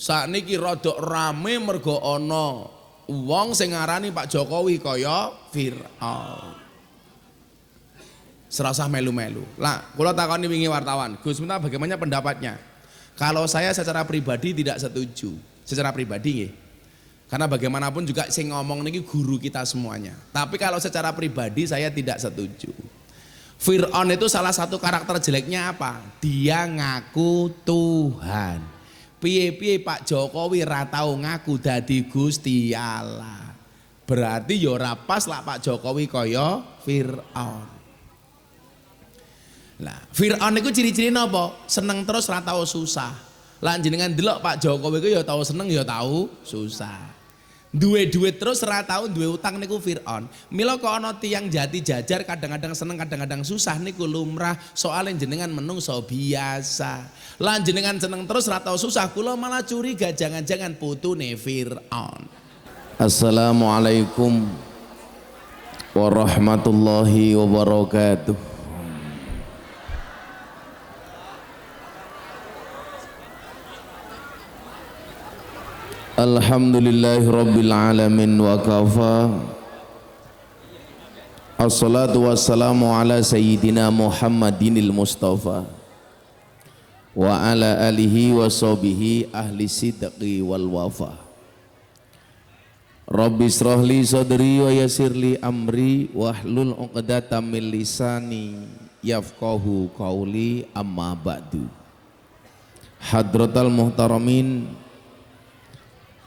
Sakniki rada rame mergo ana wong sing ngarani Pak Jokowi kaya Firaun. Serasa melu-melu. Lah, kula takoni wingi wartawan, Gus Miftah bagaimana pendapatnya? Kalau saya secara pribadi tidak setuju. Secara pribadi nggih. Karena bagaimanapun juga sing ngomong niki guru kita semuanya. Tapi kalau secara pribadi saya tidak setuju. Firaun itu salah satu karakter jeleknya apa? Dia ngaku Tuhan. Piye-piye Pak Jokowi ra tau ngaku dadi Gusti Allah. Berarti ya ora pas lah Pak Jokowi kaya Firaun. Lah, Firaun iku ciri-ciri napa? Seneng terus ra tau susah. Lah jenengan delok Pak Jokowi iku ya tau seneng ya tau susah. Duwe duit terus ora tau duwe utang niku Firaun. Mila kok ana tiyang jati jajar kadang-kadang seneng kadang-kadang susah niku lumrah, soalnya jenengan menungso biasa. Lah jenengan seneng terus ora tau susah, kula malah curiga jangan-jangan putune Firaun. Assalamualaikum warahmatullahi wabarakatuh. Alhamdulillahi rabbil alamin wa kafa. Assalatu wassalamu ala sayyidina Muhammadinil Mustafa wa ala alihi wa sahbihi ahli sidqi wal wafa. Rabbi israh li sadri wa yassir li amri wahlul 'uqdatam min lisani yafqahu qauli, amma ba'du. Hadratal muhtaramin,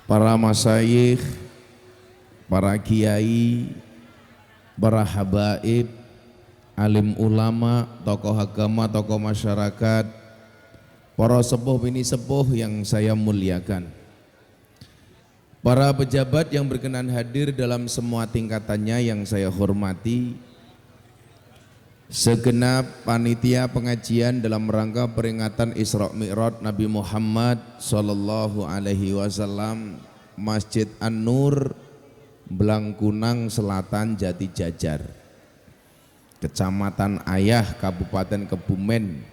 para masyayikh, para kiai, para habaib, alim ulama, tokoh agama, tokoh masyarakat, para sepuh bini sepuh yang saya muliakan, para pejabat yang berkenan hadir dalam semua tingkatannya yang saya hormati, segenap panitia pengajian dalam rangka peringatan Isra Mi'raj Nabi Muhammad sallallahu alaihi wasallam, Masjid An-Nur, Blangkunang Selatan, Jati Jajar, Kecamatan Ayah, Kabupaten Kebumen.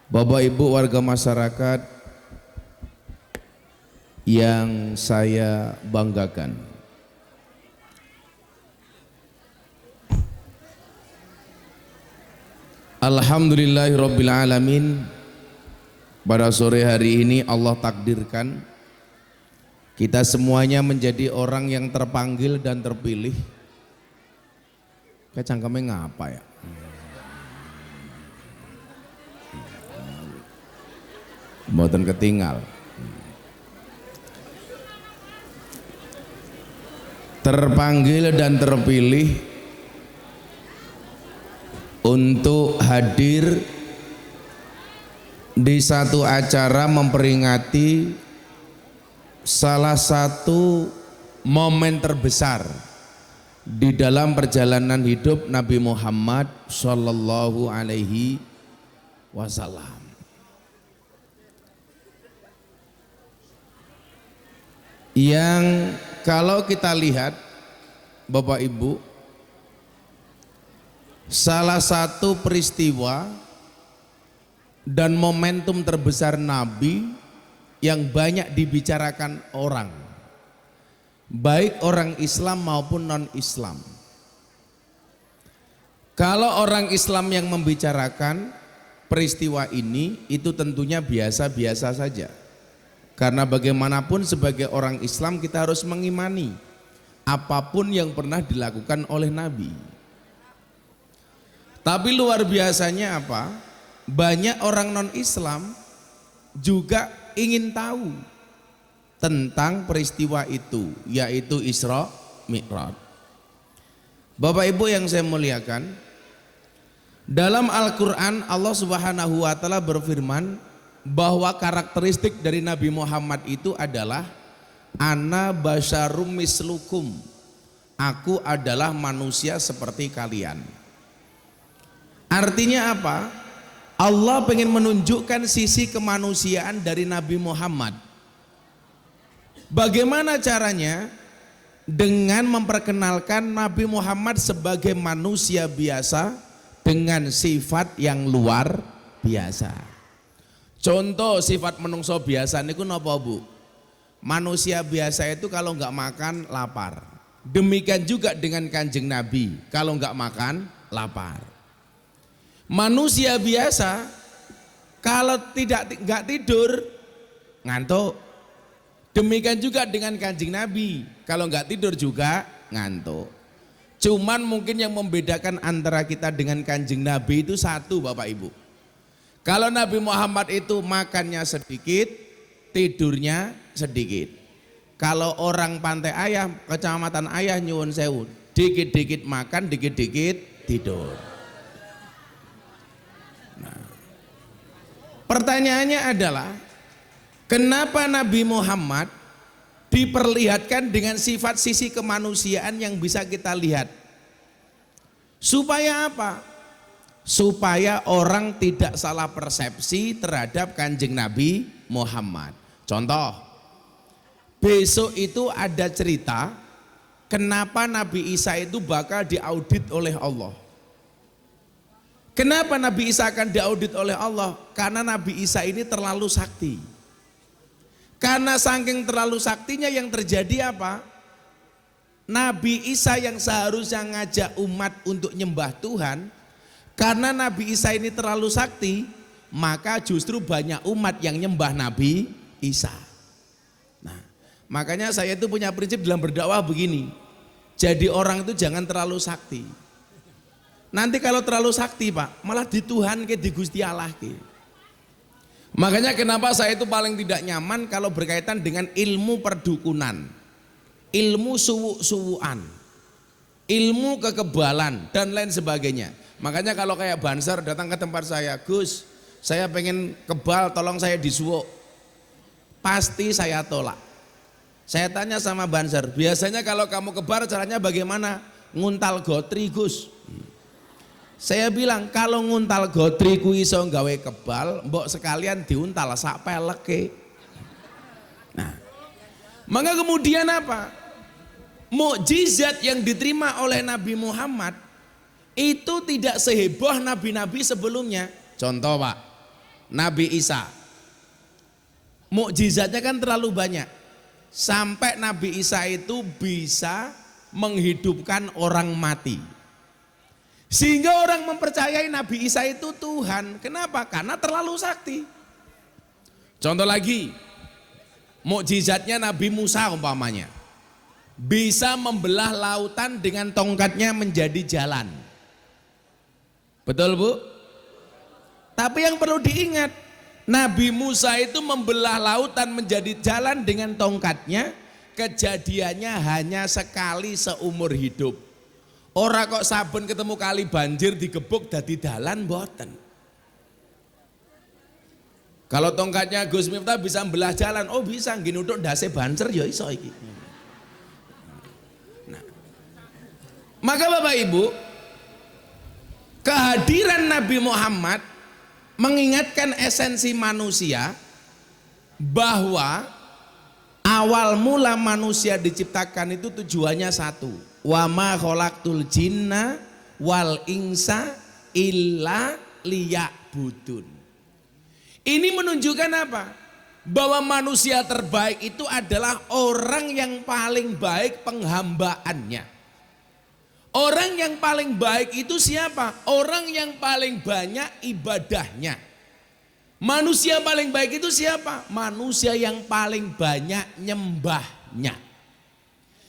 Bapak Ibu warga masyarakat yang saya banggakan, alhamdulillahirabbil alamin, pada sore hari ini Allah takdirkan kita semuanya menjadi orang yang terpanggil dan terpilih. Kayak cangkemnya ngapa ya? Mboten ketinggal. Terpanggil dan terpilih untuk hadir di satu acara memperingati salah satu momen terbesar di dalam perjalanan hidup Nabi Muhammad sallallahu alaihi wasallam. Yang kalau kita lihat Bapak Ibu, salah satu peristiwa dan momentum terbesar Nabi yang banyak dibicarakan orang, baik orang Islam maupun non-Islam. Kalau orang Islam yang membicarakan peristiwa ini, itu tentunya biasa-biasa saja. Karena bagaimanapun sebagai orang Islam kita harus mengimani apapun yang pernah dilakukan oleh Nabi. Tapi luar biasanya apa? Banyak orang non-Islam juga ingin tahu tentang peristiwa itu, yaitu Isra Mi'raj. Bapak Ibu yang saya muliakan, dalam Al-Quran Allah Subhanahu wa Ta'ala berfirman bahwa karakteristik dari Nabi Muhammad itu adalah ana basyarum mislukum, aku adalah manusia seperti kalian. Artinya apa? Allah pengen menunjukkan sisi kemanusiaan dari Nabi Muhammad. Bagaimana caranya? Dengan memperkenalkan Nabi Muhammad sebagai manusia biasa dengan sifat yang luar biasa. Contoh sifat menungso biasa niku napa Bu? Manusia biasa itu kalau nggak makan lapar. Demikian juga dengan Kanjeng Nabi, kalau nggak makan lapar. Manusia biasa kalau nggak tidur ngantuk. Demikian juga dengan Kanjeng Nabi, kalau nggak tidur juga ngantuk. Cuman mungkin yang membedakan antara kita dengan Kanjeng Nabi itu satu Bapak Ibu. Kalau Nabi Muhammad itu makannya sedikit, tidurnya sedikit. Kalau orang Pantai Ayah, Kecamatan Ayah nyuwun sewu, dikit-dikit makan, dikit-dikit tidur. Nah, pertanyaannya adalah, kenapa Nabi Muhammad diperlihatkan dengan sifat sisi kemanusiaan yang bisa kita lihat? Supaya apa? Supaya orang tidak salah persepsi terhadap Kanjeng Nabi Muhammad. Contoh, besok itu ada cerita kenapa Nabi Isa itu bakal diaudit oleh Allah. Kenapa Nabi Isa akan diaudit oleh Allah? Karena Nabi Isa ini terlalu sakti. Karena saking terlalu saktinya yang terjadi apa? Nabi Isa yang seharusnya ngajak umat untuk nyembah Tuhan, karena Nabi Isa ini terlalu sakti, maka justru banyak umat yang nyembah Nabi Isa. Nah, makanya saya itu punya prinsip dalam berdakwah begini. Jadi orang itu jangan terlalu sakti. Nanti kalau terlalu sakti Pak, malah dituhan ke di Gusti Allah ke. Makanya kenapa saya itu paling tidak nyaman kalau berkaitan dengan ilmu perdukunan, ilmu suwu-suwuan, ilmu kekebalan dan lain sebagainya. Makanya kalau kayak Banser datang ke tempat saya, Gus, saya pengen kebal, tolong saya disuwuk. Pasti saya tolak. Saya tanya sama Banser, biasanya kalau kamu kebal caranya bagaimana? Nguntal gotri Gus. Saya bilang kalau nguntal gotri ku iso gawe kebal, mbok sekalian diuntal sak peleke. Nah, maka kemudian apa? Mukjizat yang diterima oleh Nabi Muhammad itu tidak seheboh nabi-nabi sebelumnya. Contoh Pak, Nabi Isa, mukjizatnya kan terlalu banyak. Sampai Nabi Isa itu bisa menghidupkan orang mati. Sehingga orang mempercayai Nabi Isa itu Tuhan. Kenapa? Karena terlalu sakti. Contoh lagi, mukjizatnya Nabi Musa umpamanya, bisa membelah lautan dengan tongkatnya menjadi jalan. Betul Bu? Tapi yang perlu diingat, Nabi Musa itu membelah lautan menjadi jalan dengan tongkatnya, kejadiannya hanya sekali seumur hidup. Ora kok saben ketemu kali banjir digebuk dadi dalan mboten. Kalau tongkatnya Gus Miftah bisa membelah jalan, oh bisa nggih nuthuk ndase banser ya iso iki. Nah, maka Bapak Ibu, kehadiran Nabi Muhammad mengingatkan esensi manusia bahwa awal mula manusia diciptakan itu tujuannya satu. Wa ma khalaqtul jinna wal insa illa liya'budun. Ini menunjukkan apa? Bahwa manusia terbaik itu adalah orang yang paling baik penghambaannya. Orang yang paling baik itu siapa? Orang yang paling banyak ibadahnya. Manusia paling baik itu siapa? Manusia yang paling banyak nyembahnya.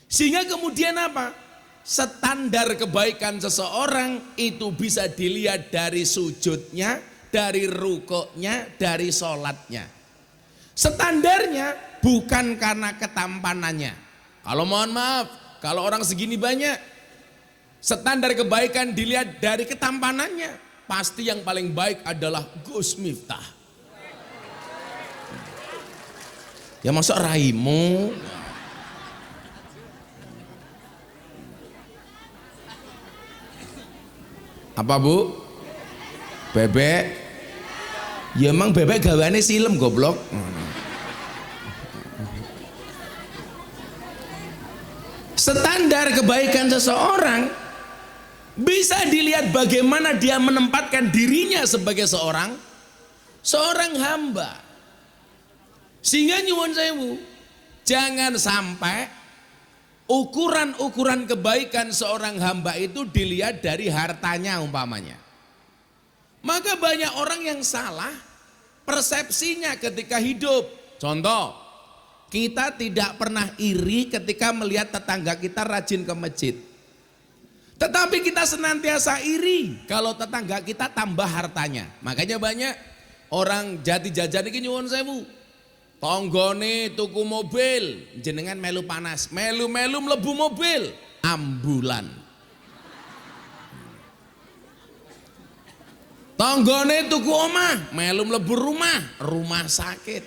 Sehingga kemudian apa? Standar kebaikan seseorang itu bisa dilihat dari sujudnya, dari rukuknya, dari sholatnya. Standarnya bukan karena ketampanannya. Kalau mohon maaf, kalau orang segini banyak, standar kebaikan dilihat dari ketampanannya. Pasti yang paling baik adalah Gus Miftah. Ya masuk raimu. Apa Bu? Bebek? Ya emang bebek gawane silem goblok. Standar kebaikan seseorang bisa dilihat bagaimana dia menempatkan dirinya sebagai seorang seorang hamba. Sehingga nyuwun sewu, jangan sampai ukuran-ukuran kebaikan seorang hamba itu dilihat dari hartanya umpamanya. Maka banyak orang yang salah persepsinya ketika hidup. Contoh, kita tidak pernah iri ketika melihat tetangga kita rajin ke masjid. Tetapi kita senantiasa iri kalau tetangga kita tambah hartanya. Makanya banyak orang jati jajan ini nyuwun sewu. Tonggone tuku mobil, jenengan melu panas, melu-melu mlebu mobil, ambulan. Tonggone tuku omah, melu mlebu rumah sakit.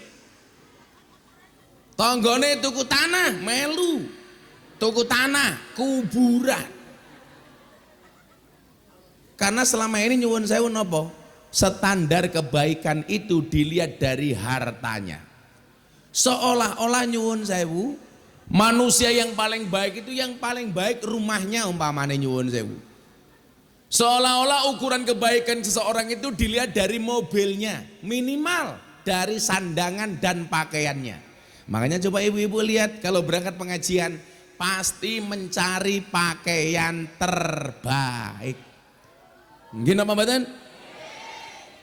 Tonggone tuku tanah, melu tuku tanah, kuburan. Karena selama ini nyuwun sewu napa? Standar kebaikan itu dilihat dari hartanya. Seolah-olah nyuwun sewu, manusia yang paling baik itu yang paling baik rumahnya umpamanya nyuwun sewu. Seolah-olah ukuran kebaikan seseorang itu dilihat dari mobilnya, minimal dari sandangan dan pakaiannya. Makanya coba ibu-ibu lihat kalau berangkat pengajian pasti mencari pakaian terbaik. Gini apa mboten?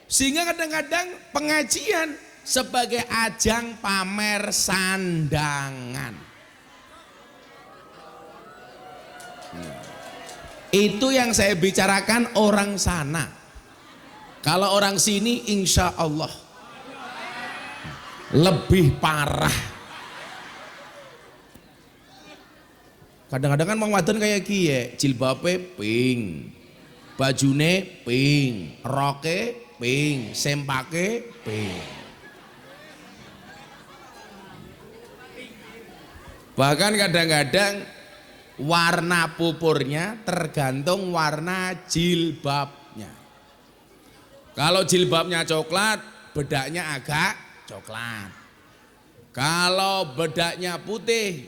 Sehingga kadang-kadang pengajian sebagai ajang pamer sandangan. Itu yang saya bicarakan orang sana. Kalau orang sini insya Allah lebih parah. Kadang-kadang kan wong wadon kayak kiye, jilbabe pink, bajune pink, roke pink, sempake pink. Bahkan kadang-kadang warna pupurnya tergantung warna jilbabnya. Kalau jilbabnya coklat, bedaknya agak coklat. Kalau bedaknya putih,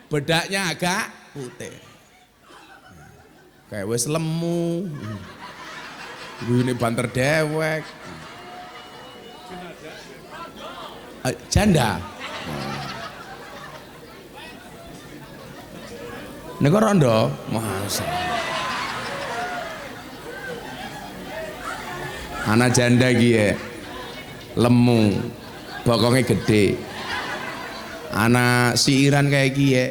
bedaknya agak putih. Kayak wis lemu. Ini banter dewek. Janda. Nego rondo, masa. Anak janda gie, lemu, bokongnya gede. Anak siiran kayak gie,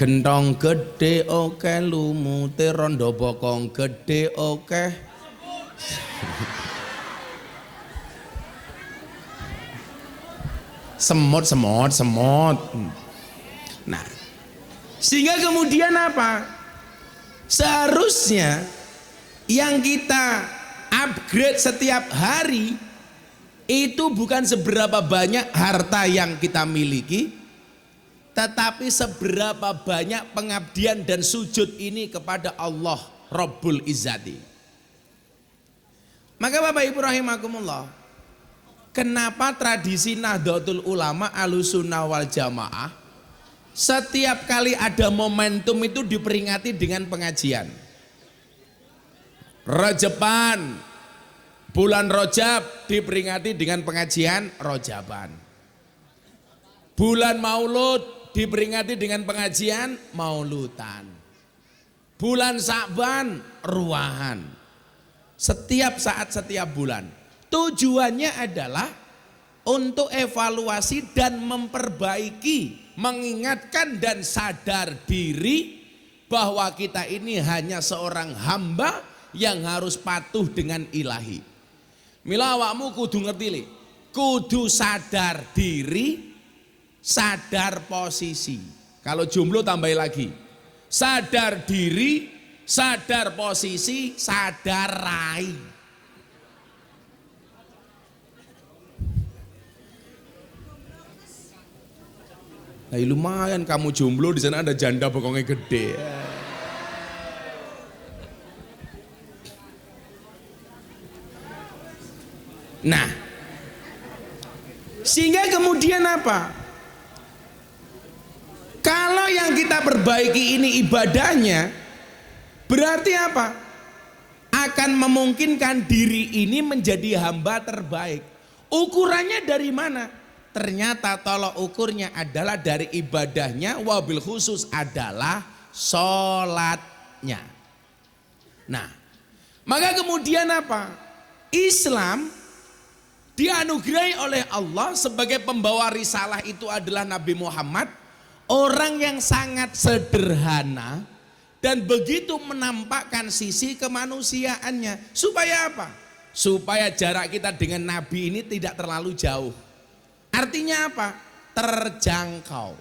gentong gede oke, lumute rondo bokong gede oke. Semut. Nah, sehingga kemudian apa? Seharusnya yang kita upgrade setiap hari itu bukan seberapa banyak harta yang kita miliki, tetapi seberapa banyak pengabdian dan sujud ini kepada Allah Rabbul Izzati. Maka Bapak Ibu rahimakumullah, kenapa tradisi Nahdlatul Ulama Ahlussunnah wal Jamaah setiap kali ada momentum itu diperingati dengan pengajian? Rajeban, bulan Rajab diperingati dengan pengajian Rajaban. Bulan Maulud diperingati dengan pengajian Maulutan. Bulan Sa'ban ruahan. Setiap saat, setiap bulan. Tujuannya adalah untuk evaluasi dan memperbaiki, mengingatkan dan sadar diri bahwa kita ini hanya seorang hamba yang harus patuh dengan ilahi. Mila awakmu kudu ngerti li, kudu sadar diri, sadar posisi. Kalau jomblo tambah lagi, sadar diri, sadar posisi, sadar rai. Nah, lumayan kamu jomblo, di sana ada janda bokongnya gede. Nah, sehingga kemudian apa? Kalau yang kita perbaiki ini ibadahnya, berarti apa? akan memungkinkan diri ini menjadi hamba terbaik. Ukurannya dari mana? Ternyata tolok ukurnya adalah dari ibadahnya, wabil khusus adalah sholatnya. Nah, maka kemudian apa? Islam dianugerahi oleh Allah sebagai pembawa risalah itu adalah Nabi Muhammad, orang yang sangat sederhana dan begitu menampakkan sisi kemanusiaannya. Supaya apa? Supaya jarak kita dengan Nabi ini tidak terlalu jauh. Artinya apa? Terjangkau.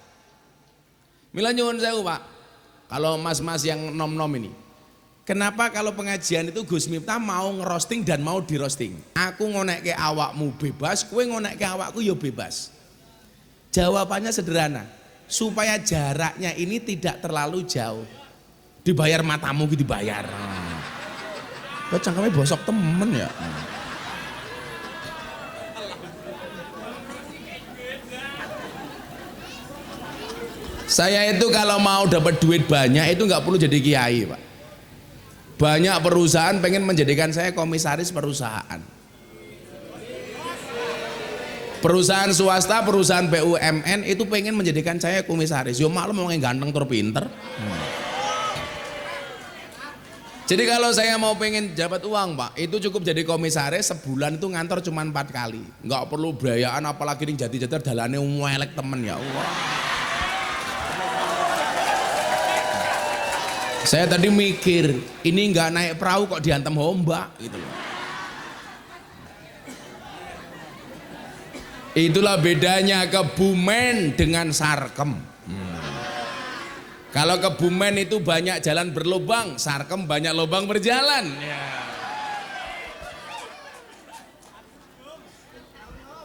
Mila nyuwun sewu Pak, kalau mas-mas yang nom-nom ini, kenapa kalau pengajian itu Gus Miftah mau ngerosting dan mau dirosting? Aku ngonekke awakmu bebas, kowe ngonekke awakku ya bebas. Jawabannya sederhana, supaya jaraknya ini tidak terlalu jauh. Dibayar matamu gitu dibayar. Kok cangkeme bosok temen ya. Saya itu kalau mau dapat duit banyak itu nggak perlu jadi kiai Pak. Banyak perusahaan pengen menjadikan saya komisaris perusahaan. Perusahaan swasta, perusahaan BUMN itu pengen menjadikan saya komisaris. Yo maklum mau ganteng tur pinter. Jadi kalau saya mau pengen dapat uang Pak, itu cukup jadi komisaris sebulan itu ngantor cuma 4 kali. Nggak perlu biayaan apalagi ning jati-jati dalane welek temen ya Allah. Saya tadi mikir, ini nggak naik perahu kok diantem ombak gitu loh. Itulah bedanya Kebumen dengan Sarkem. Kalau Kebumen itu banyak jalan berlubang, Sarkem banyak lubang berjalan. Ya.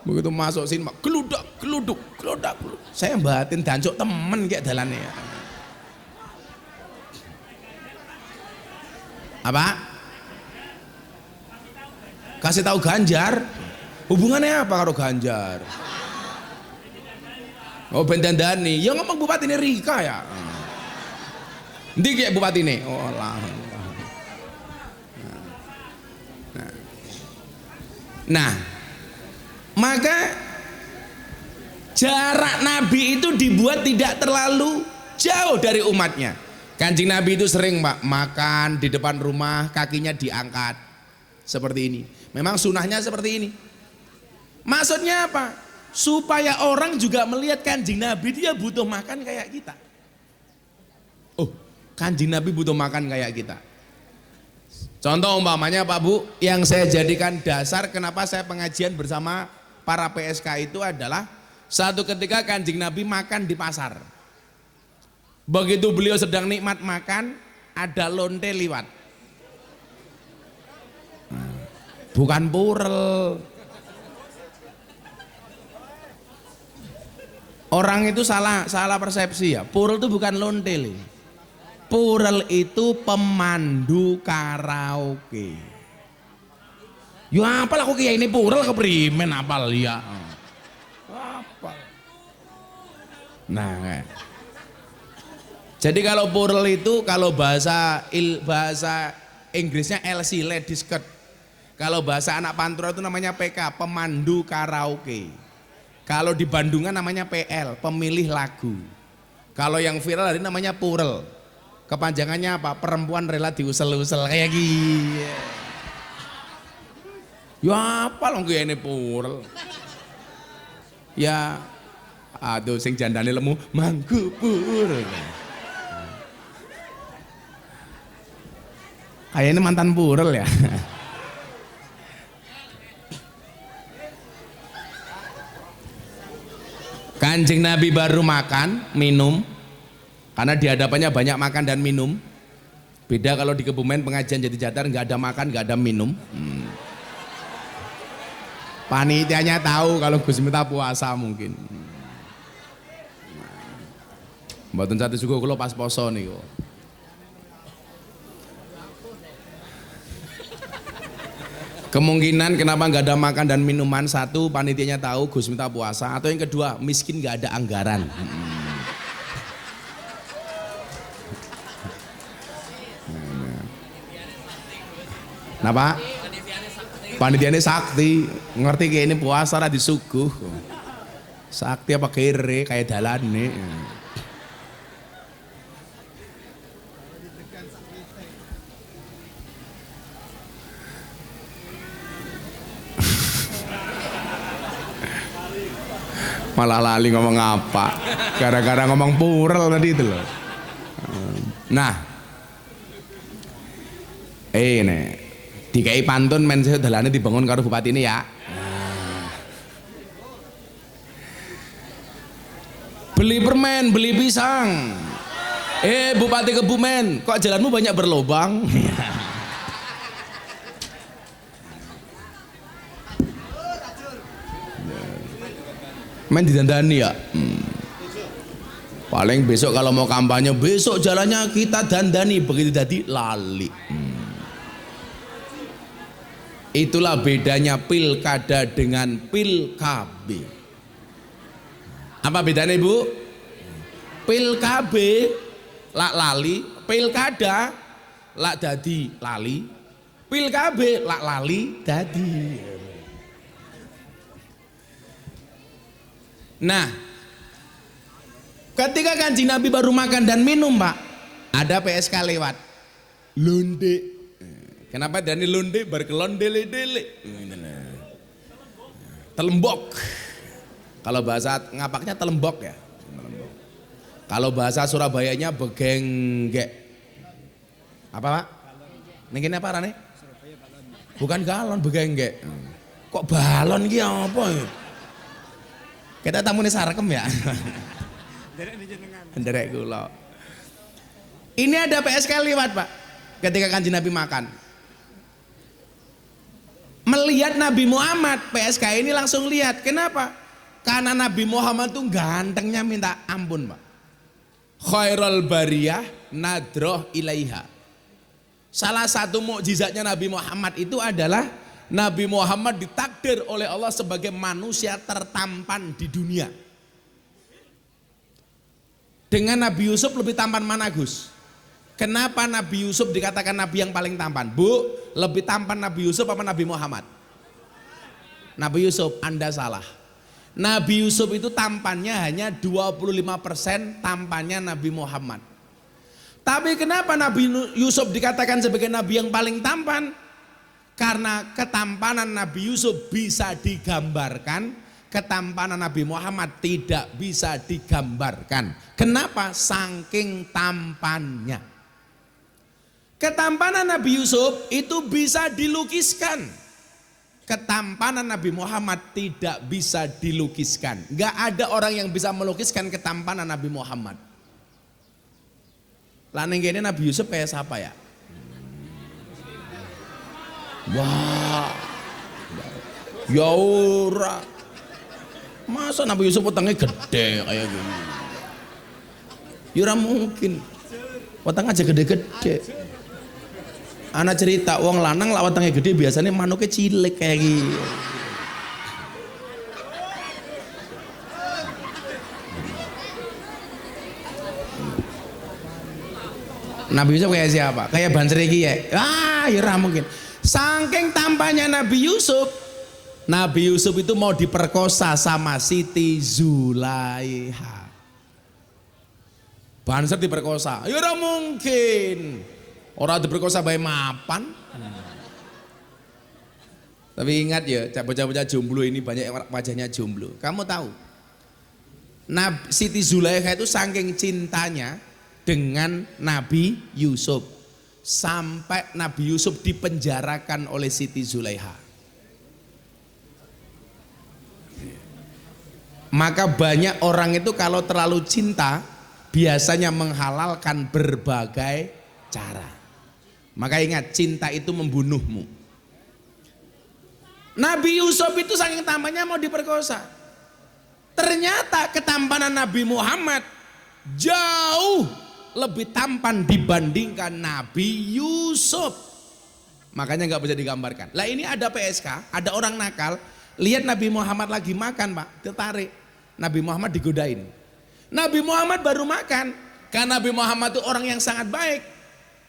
Begitu masuk sini, geludak, geluduk, geludak, geluduk. Saya batin dancuk temen kayak dalannya. Ya. Apa? Kasih tahu Ganjar. Hubungannya apa karo Ganjar? Oh bendandani. Ya ngomong bupati ini Rika ya. Ndi kayak bupati ini? Oh lah. Nah, maka jarak Nabi itu dibuat tidak terlalu jauh dari umatnya. Kanjeng Nabi itu sering Pak makan di depan rumah, kakinya diangkat seperti ini. Memang sunahnya seperti ini. Maksudnya apa? Supaya orang juga melihat Kanjeng Nabi dia butuh makan kayak kita. Oh, Kanjeng Nabi butuh makan kayak kita. Contoh umpamanya Pak Bu, yang saya jadikan dasar kenapa saya pengajian bersama para PSK itu adalah satu ketika Kanjeng Nabi makan di pasar. Begitu beliau sedang nikmat makan, ada lonte liwat. Bukan purel. Orang itu salah persepsi ya. Purel itu bukan lonte. Purel itu pemandu karaoke. Ya apal aku kiai ini purel keprimen apal ya. Apal. Nah, jadi kalau purel itu kalau bahasa Inggrisnya LC ladies skirt. Kalau bahasa anak pantura itu namanya PK, pemandu karaoke. Kalau di Bandungan namanya PL, pemilih lagu. Kalau yang viral hari namanya purel. Kepanjangannya apa? Perempuan rela diusel-usel kayak gini. Ya apa loh ini purel. Ya aduh sing jandane lemu mangku purel. Kayaknya mantan purel ya. Kanjeng Nabi baru makan, minum. Karena di hadapannya banyak makan dan minum. Beda kalau di Kebumen pengajian jadi jatar nggak ada makan, nggak ada minum. Panitianya tahu kalau Gus Miftah puasa mungkin. Mboten satu suku kula pas poso niku. Kemungkinan kenapa nggak ada makan dan minuman, satu panitianya tahu Gus Miftah puasa, atau yang kedua miskin nggak ada anggaran. Napa? Panitiane sakti, ngerti kayak ini puasa lah disuguh. Sakti apa kere kayak dalan nih. Malah lali ngomong apa, gara-gara ngomong purel tadi itu loh. Nah, ini dikai pantun men dalane dibangun karo bupati ini ya. Beli permen, beli pisang. Bupati Kebumen, kok jalanmu banyak berlobang? Men didandani ya. Paling besok kalau mau kampanye, besok jalannya kita dandani, begitu tadi lali. Itulah bedanya pilkada dengan pilkabe. Apa bedanya Ibu? Pilkabe lak lali, pilkada lak dadi lali, pilkabe lak lali dadi. Nah, ketika Kanjeng Nabi baru makan dan minum Pak, ada PSK lewat londe. Kenapa Dani londe berkelondele-dele? Telembok. Kalau bahasa ngapaknya telembok ya. Kalau bahasa Surabayanya begenggek. Apa Pak? Niki apa arane? Bukan galon, begenggek. Kok balon ki apa ya? Kita tamu nih sarkem ya. Nderek kula. Ini ada PSK lewat Pak. Ketika Kanjeng Nabi makan. Melihat Nabi Muhammad, PSK ini langsung lihat. Kenapa? Karena Nabi Muhammad tuh gantengnya minta ampun Pak. Khairul bariyah nadroh ilaiha. Salah satu mukjizatnya Nabi Muhammad itu adalah Nabi Muhammad ditakdir oleh Allah sebagai manusia tertampan di dunia. Dengan Nabi Yusuf lebih tampan mana Gus? Kenapa Nabi Yusuf dikatakan Nabi yang paling tampan? Bu, lebih tampan Nabi Yusuf apa Nabi Muhammad? Nabi Yusuf, Anda salah. Nabi Yusuf itu tampannya hanya 25% tampannya Nabi Muhammad. Tapi kenapa Nabi Yusuf dikatakan sebagai Nabi yang paling tampan? Karena ketampanan Nabi Yusuf bisa digambarkan, ketampanan Nabi Muhammad tidak bisa digambarkan. Kenapa? Saking tampannya. Ketampanan Nabi Yusuf itu bisa dilukiskan. Ketampanan Nabi Muhammad tidak bisa dilukiskan. Gak ada orang yang bisa melukiskan ketampanan Nabi Muhammad. Lah ning kene Nabi Yusuf kayak siapa ya? Wah, ya ora. Masa Nabi Yusuf utangnya gede kayak gini? Ya ora mungkin. Utang aja gede-gede. Anak cerita wong lanang lah utangnya gede biasanya manuknya cilik kayak gini. Nabi Yusuf kayak siapa? Kayak Banser iki ya? Ya ora mungkin. Saking tampaknya Nabi Yusuf itu mau diperkosa sama Siti Zulaiha. Banser diperkosa, ya ora mungkin. Orang diperkosa bae mapan. Tapi ingat ya, bocah-bocah jomblo ini banyak yang wajahnya jomblo. Kamu tahu? Siti Zulaiha itu saking cintanya dengan Nabi Yusuf. Sampai Nabi Yusuf dipenjarakan oleh Siti Zulaiha. Maka banyak orang itu kalau terlalu cinta biasanya menghalalkan berbagai cara. Maka ingat, cinta itu membunuhmu. Nabi Yusuf itu saking tampaknya mau diperkosa. Ternyata ketampanan Nabi Muhammad jauh lebih tampan dibandingkan Nabi Yusuf. Makanya nggak bisa digambarkan. Lah ini ada PSK, ada orang nakal, lihat Nabi Muhammad lagi makan Pak, tertarik. Nabi Muhammad digodain. Nabi Muhammad baru makan, karena Nabi Muhammad itu orang yang sangat baik.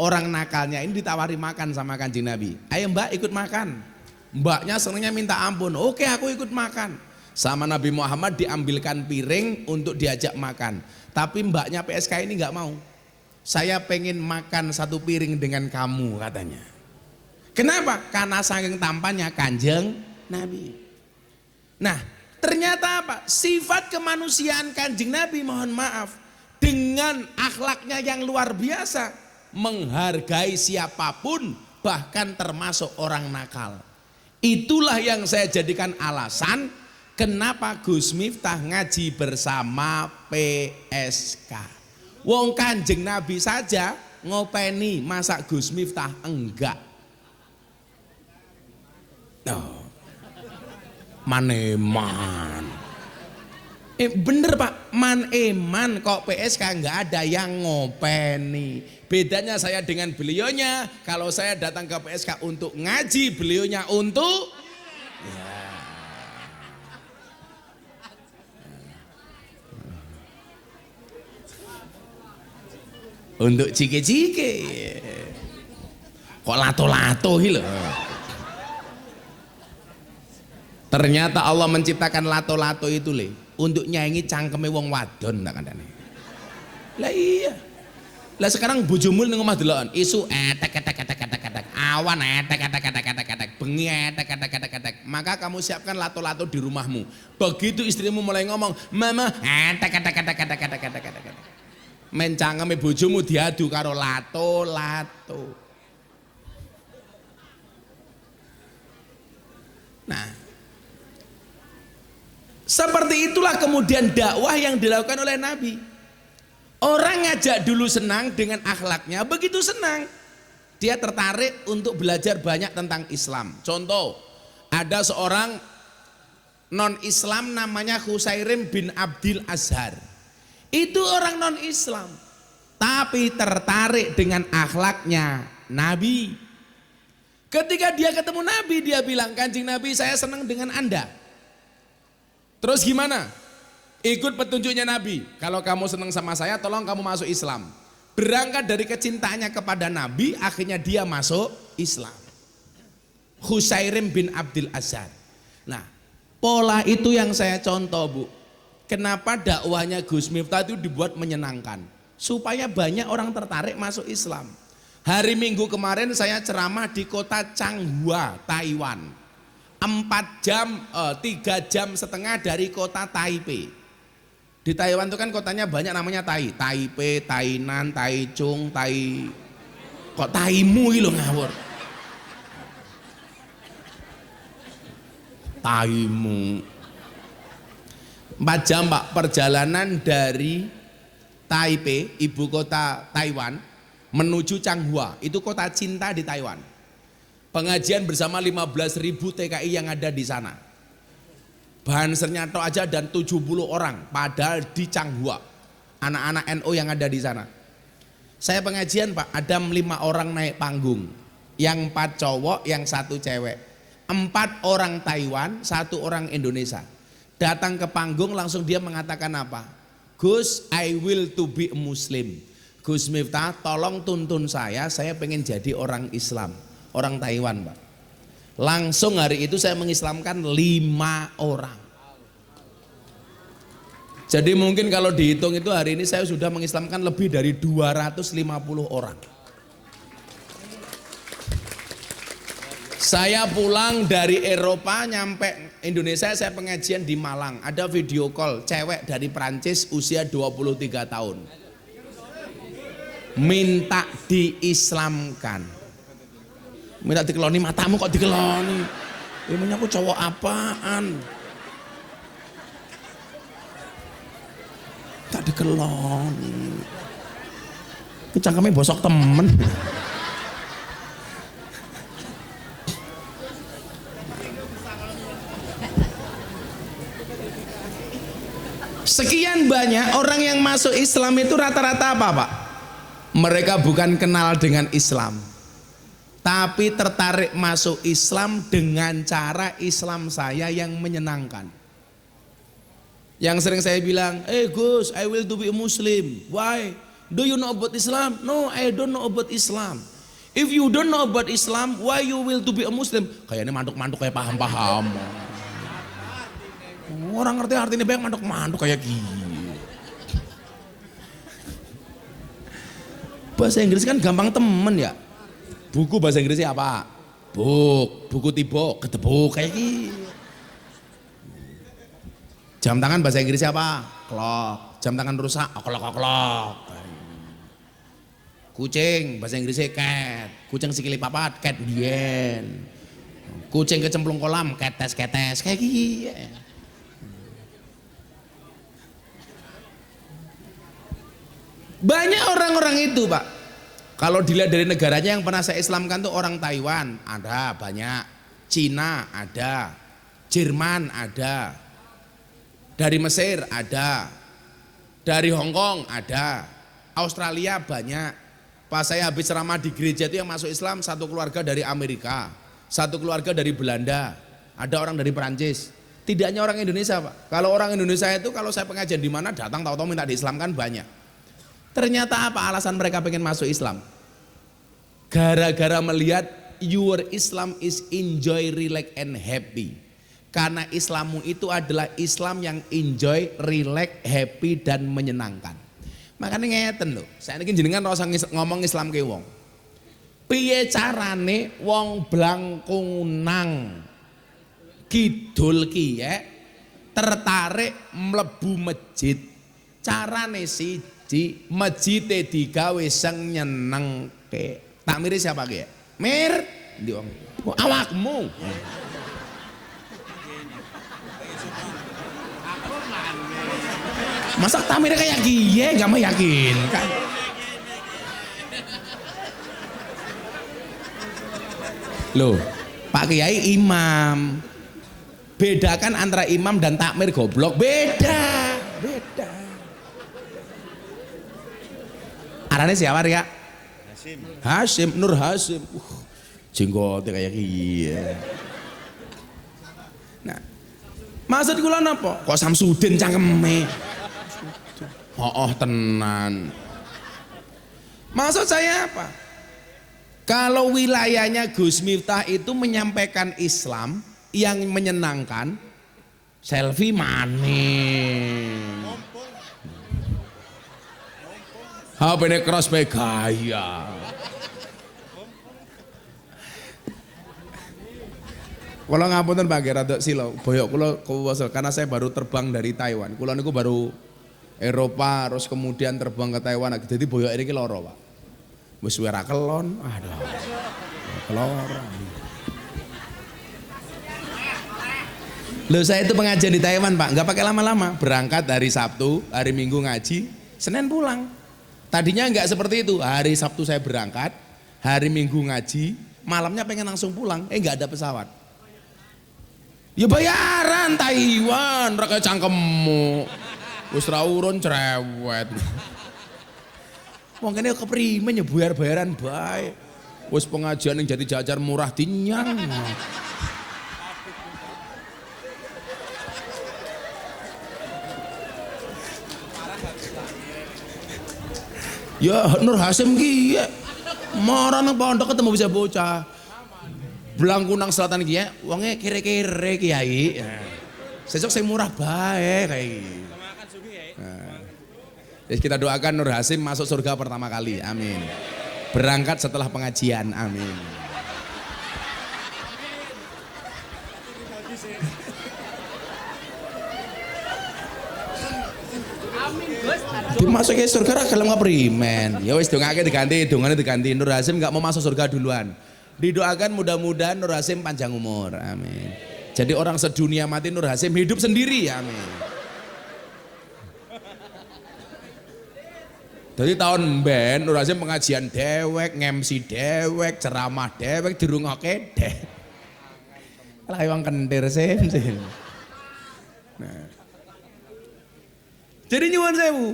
orang nakalnya ini ditawari makan sama Kanjeng Nabi. Ayo Mbak ikut makan. Mbaknya senangnya minta ampun. Oke aku ikut makan. Sama Nabi Muhammad diambilkan piring untuk diajak makan. Tapi mbaknya PSK ini nggak mau. Saya pengen makan satu piring dengan kamu katanya. Kenapa? Karena saking tampannya Kanjeng Nabi. Nah ternyata apa? Sifat kemanusiaan Kanjeng Nabi mohon maaf. Dengan akhlaknya yang luar biasa. Menghargai siapapun bahkan termasuk orang nakal. Itulah yang saya jadikan alasan kenapa Gus Miftah ngaji bersama PSK. Wong Kanjeng Nabi saja ngopeni, masa Gus Miftah enggak? Oh, maneman. Bener Pak, man kok PSK enggak ada yang ngopeni. Bedanya saya dengan beliaunya, kalau saya datang ke PSK untuk ngaji, beliaunya untuk ya. Untuk cike-cike. Kok lato-lato gitu. Ternyata Allah menciptakan lato-lato itu le untuk nyanyi cangkeme wong wadon tak kandane. Lah iya. Lah sekarang bojomu ning omah deloken, isu etek awan etek bengi etek. Maka kamu siapkan lato-lato di rumahmu. Begitu istrimu mulai ngomong, "Mama etek." Men cangkeme bojomu diadu karo lato-lato. Nah, seperti itulah kemudian dakwah yang dilakukan oleh Nabi. Orang ngajak dulu senang dengan akhlaknya, begitu senang dia tertarik untuk belajar banyak tentang Islam. Contoh, ada seorang non-Islam namanya Husairim bin Abdil Azhar. Itu orang non-Islam, tapi tertarik dengan akhlaknya Nabi. Ketika dia ketemu Nabi, dia bilang, "Kanjeng Nabi, saya senang dengan Anda." Terus gimana? Ikut petunjuknya Nabi. Kalau kamu senang sama saya, tolong kamu masuk Islam. Berangkat dari kecintaannya kepada Nabi, akhirnya dia masuk Islam. Husairim bin Abdil Azhar. Nah, pola itu yang saya contoh Bu. Kenapa dakwahnya Gus Miftah itu dibuat menyenangkan? Supaya banyak orang tertarik masuk Islam. Hari Minggu kemarin saya ceramah di kota Changhua, Taiwan. 4 jam, 3 jam setengah dari kota Taipei. Di Taiwan itu kan kotanya banyak namanya Taipei, Tainan, Taichung, kok Taimu ini loh ngawur. Taimu. 4 jam Pak perjalanan dari Taipei, ibu kota Taiwan, menuju Changhua, itu kota cinta di Taiwan. Pengajian bersama 15.000 TKI yang ada di sana. Bahan Sernyato aja dan 70 orang padahal di Changhua. Anak-anak NU yang ada di sana. Saya pengajian Pak, ada 5 orang naik panggung. Yang 4 cowok, yang 1 cewek. 4 orang Taiwan, 1 orang Indonesia. Datang ke panggung langsung dia mengatakan apa? Gus, I will to be a Muslim. Gus Miftah, tolong tuntun saya pengen jadi orang Islam. Orang Taiwan Pak. Langsung hari itu saya mengislamkan 5 orang. Jadi mungkin kalau dihitung itu hari ini saya sudah mengislamkan lebih dari 250 orang. Saya pulang dari Eropa nyampe Indonesia, saya pengajian di Malang. Ada video call cewek dari Prancis usia 23 tahun. Minta diislamkan. Minta dikeloni, matamu kok dikeloni. Emangnya aku cowok apaan? Tak dikeloni. Kecangkeme bosok temen. Sekian banyak orang yang masuk Islam itu rata-rata apa Pak? Mereka bukan kenal dengan Islam, tapi tertarik masuk Islam dengan cara Islam saya yang menyenangkan. Yang sering saya bilang, Gus, I will to be a Muslim. Why? Do you know about Islam? No, I don't know about Islam. If you don't know about Islam, why you will to be a Muslim? Kayaknya mantuk-mantuk kayak paham-paham. Orang ngerti artinya banyak mantuk-mantuk kayak gini. Bahasa Inggris kan gampang temen ya. Buku bahasa Inggrisnya apa? Book, buku tiba, ketebuk kayak gini. Jam tangan bahasa Inggrisnya apa? Clock. Jam tangan rusak, oklok. Kucing bahasa Inggrisnya cat. Kucing sikili papat, cat bien. Kucing kecemplung kolam, ketes kayak gini. Banyak orang-orang itu Pak. Kalau dilihat dari negaranya yang pernah saya Islamkan tuh orang Taiwan ada banyak, Cina ada, Jerman ada, dari Mesir ada, dari Hong Kong ada, Australia banyak. Pas saya habis ceramah di gereja itu yang masuk Islam satu keluarga dari Amerika, satu keluarga dari Belanda, ada orang dari Perancis. Tidak hanya orang Indonesia Pak. Kalau orang Indonesia itu kalau saya pengajian di mana datang tahu-tahu minta diislamkan banyak. Ternyata apa alasan mereka pengen masuk Islam? Gara-gara melihat your Islam is enjoy, relax and happy. Karena Islammu itu adalah Islam yang enjoy, relax, happy dan menyenangkan. Makanya ngeten loh, saya ini jenengan rasa ngomong Islam ke wong. Piye carane wong Blangkunang kidul kiye tertarik mlebu masjid. Carane siji masjide digawe sing nyenengke. Takmire siapa ki? Mir, ndi wong? Awakmu. Masa takmire kayak giye enggak meyakinkan. Loh, Pak Kiai imam. Bedakan antara imam dan takmir goblok, beda. Arane siapa ya? Hasim, Nur Hasim. Jenggotnya kayak gini. Nah, maksud kula napa? Kok Samsudin cangkeme? Oh, tenan. Maksud saya apa? Kalau wilayahnya Gus Miftah itu menyampaikan Islam yang menyenangkan, selfie maning. HP-ne cross bae gaya. Kalau ngapunten Pak rada silo, boyok kula kuwasa karena saya baru terbang dari Taiwan. Kula niku baru Eropa terus kemudian terbang ke Taiwan. Jadi boyok iki lara, Pak. Wis suwe ra kelon. Aduh. Kelora. Loh saya itu pengajian di Taiwan Pak, nggak pakai lama-lama. Berangkat hari Sabtu, hari Minggu ngaji, Senin pulang. Tadinya nggak seperti itu, hari Sabtu saya berangkat, hari Minggu ngaji, malamnya pengen langsung pulang, nggak ada pesawat. Ya bayaran Taiwan, rakyat cangkemmu, wis ra urun cerewet. Wong kene keprimen ya bayaran bae. Wis pengajian yang jadi jajar murah dinyang. Ya Nur Hasim ki marah nang pondok ketemu bisa bocah. Blangkunang Selatan ki ya, wonge kere-kere kiai. Sesuk sing murah bae kayak iki. Jadi kita doakan Nur Hasim masuk surga pertama kali. Amin. Berangkat setelah pengajian. Amin. Dimasuk ke surga ra gelem ngaprimen. Ya wis dongake diganti, dongane diganti. Nur Hasim enggak mau masuk surga duluan. Didoakan mudah-mudahan Nur Hasim panjang umur. Amin. Jadi orang sedunia mati Nur Hasim hidup sendiri. Amin. Jadi tahun ben Nur Hasim pengajian dewek, ngemsi dewek, ceramah dewek, dirungokke dewek. Lah wong kentir sim. Nah. Jadi nyuwun sewu.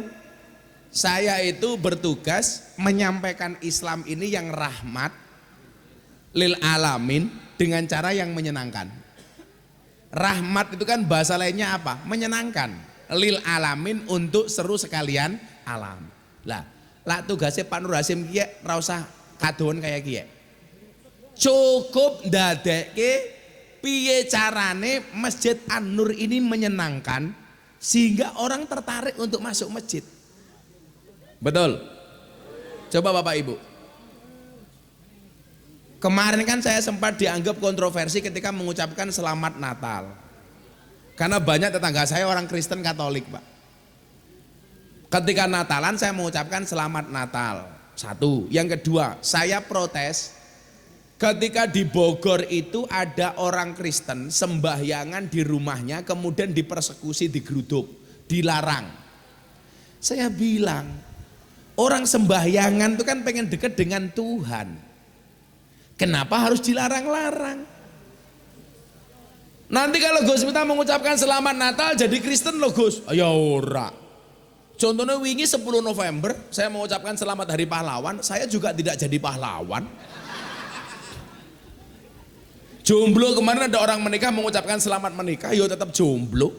Saya itu bertugas menyampaikan Islam ini yang rahmat lil alamin dengan cara yang menyenangkan. Rahmat itu kan bahasa lainnya apa? Menyenangkan. Lil alamin untuk seru sekalian alam. Lah, Lah tugasnya Pak Nur Hasim kiye ora usah kadoan kayak kiye. Cukup ndadekke piye carane Masjid An-Nur ini menyenangkan sehingga orang tertarik untuk masuk masjid. Betul? Coba Bapak Ibu. Kemarin kan saya sempat dianggap kontroversi ketika mengucapkan selamat Natal. Karena banyak tetangga saya orang Kristen Katolik, Pak. Ketika Natalan saya mengucapkan selamat Natal. Satu. Yang kedua, saya protes ketika di Bogor itu ada orang Kristen sembahyangan di rumahnya kemudian dipersekusi, digeruduk, dilarang. Saya bilang, orang sembahyangan itu kan pengen dekat dengan Tuhan. Kenapa harus dilarang-larang? Nanti kalau Gus Miftah mengucapkan selamat Natal jadi Kristen loh Gus. Ya ora. Contohnya wingi 10 November saya mengucapkan selamat Hari Pahlawan, saya juga tidak jadi pahlawan. Jomblo kemarin ada orang menikah mengucapkan selamat menikah, yo tetap jomblo.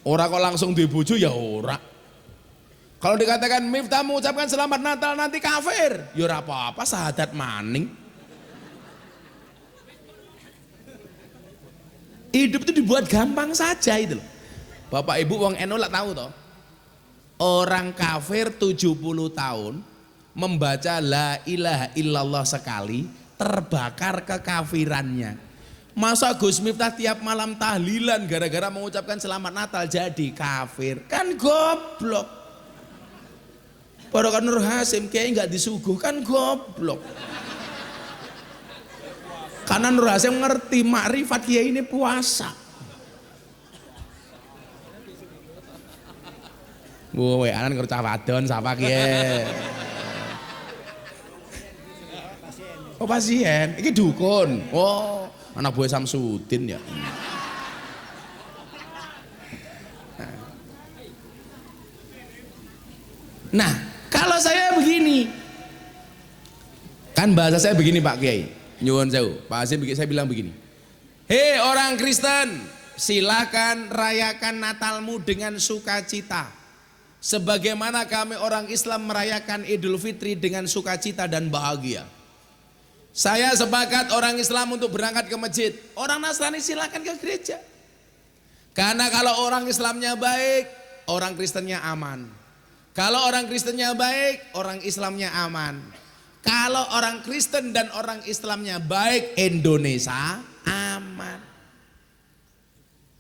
Ora kok langsung dibujuk ya ora. Kalau dikatakan Miftah mengucapkan selamat Natal nanti kafir, ya ora apa-apa, syahadat maning. Hidup itu dibuat gampang saja itu loh. Bapak Ibu wong NU lah tahu toh. Orang kafir 70 tahun membaca la ilaha illallah sekali terbakar kekafirannya. Masa Gus Miftah tiap malam tahlilan gara-gara mengucapkan selamat Natal jadi kafir? Kan goblok. Barokah Nur Hasim kayaknya nggak disuguhkan goblok. Karena Nur Hasim ngerti makrifat kiai ini puasa. Wowe anan kerja wadon sapa kiai. Oh pasien, ini dukun. Oh, anak buah Samsudin ya. Nah, kalau saya begini, kan bahasa saya begini Pak Kiai, nyuwun sewu. Pak Hasim saya bilang begini. Hei orang Kristen, silakan rayakan Natalmu dengan sukacita. Sebagaimana kami orang Islam merayakan Idul Fitri dengan sukacita dan bahagia. Saya sepakat orang Islam untuk berangkat ke masjid. Orang Nasrani silakan ke gereja. Karena kalau orang Islamnya baik, orang Kristennya aman. Kalau orang Kristennya baik, orang Islamnya aman. Kalau orang Kristen dan orang Islamnya baik, Indonesia aman.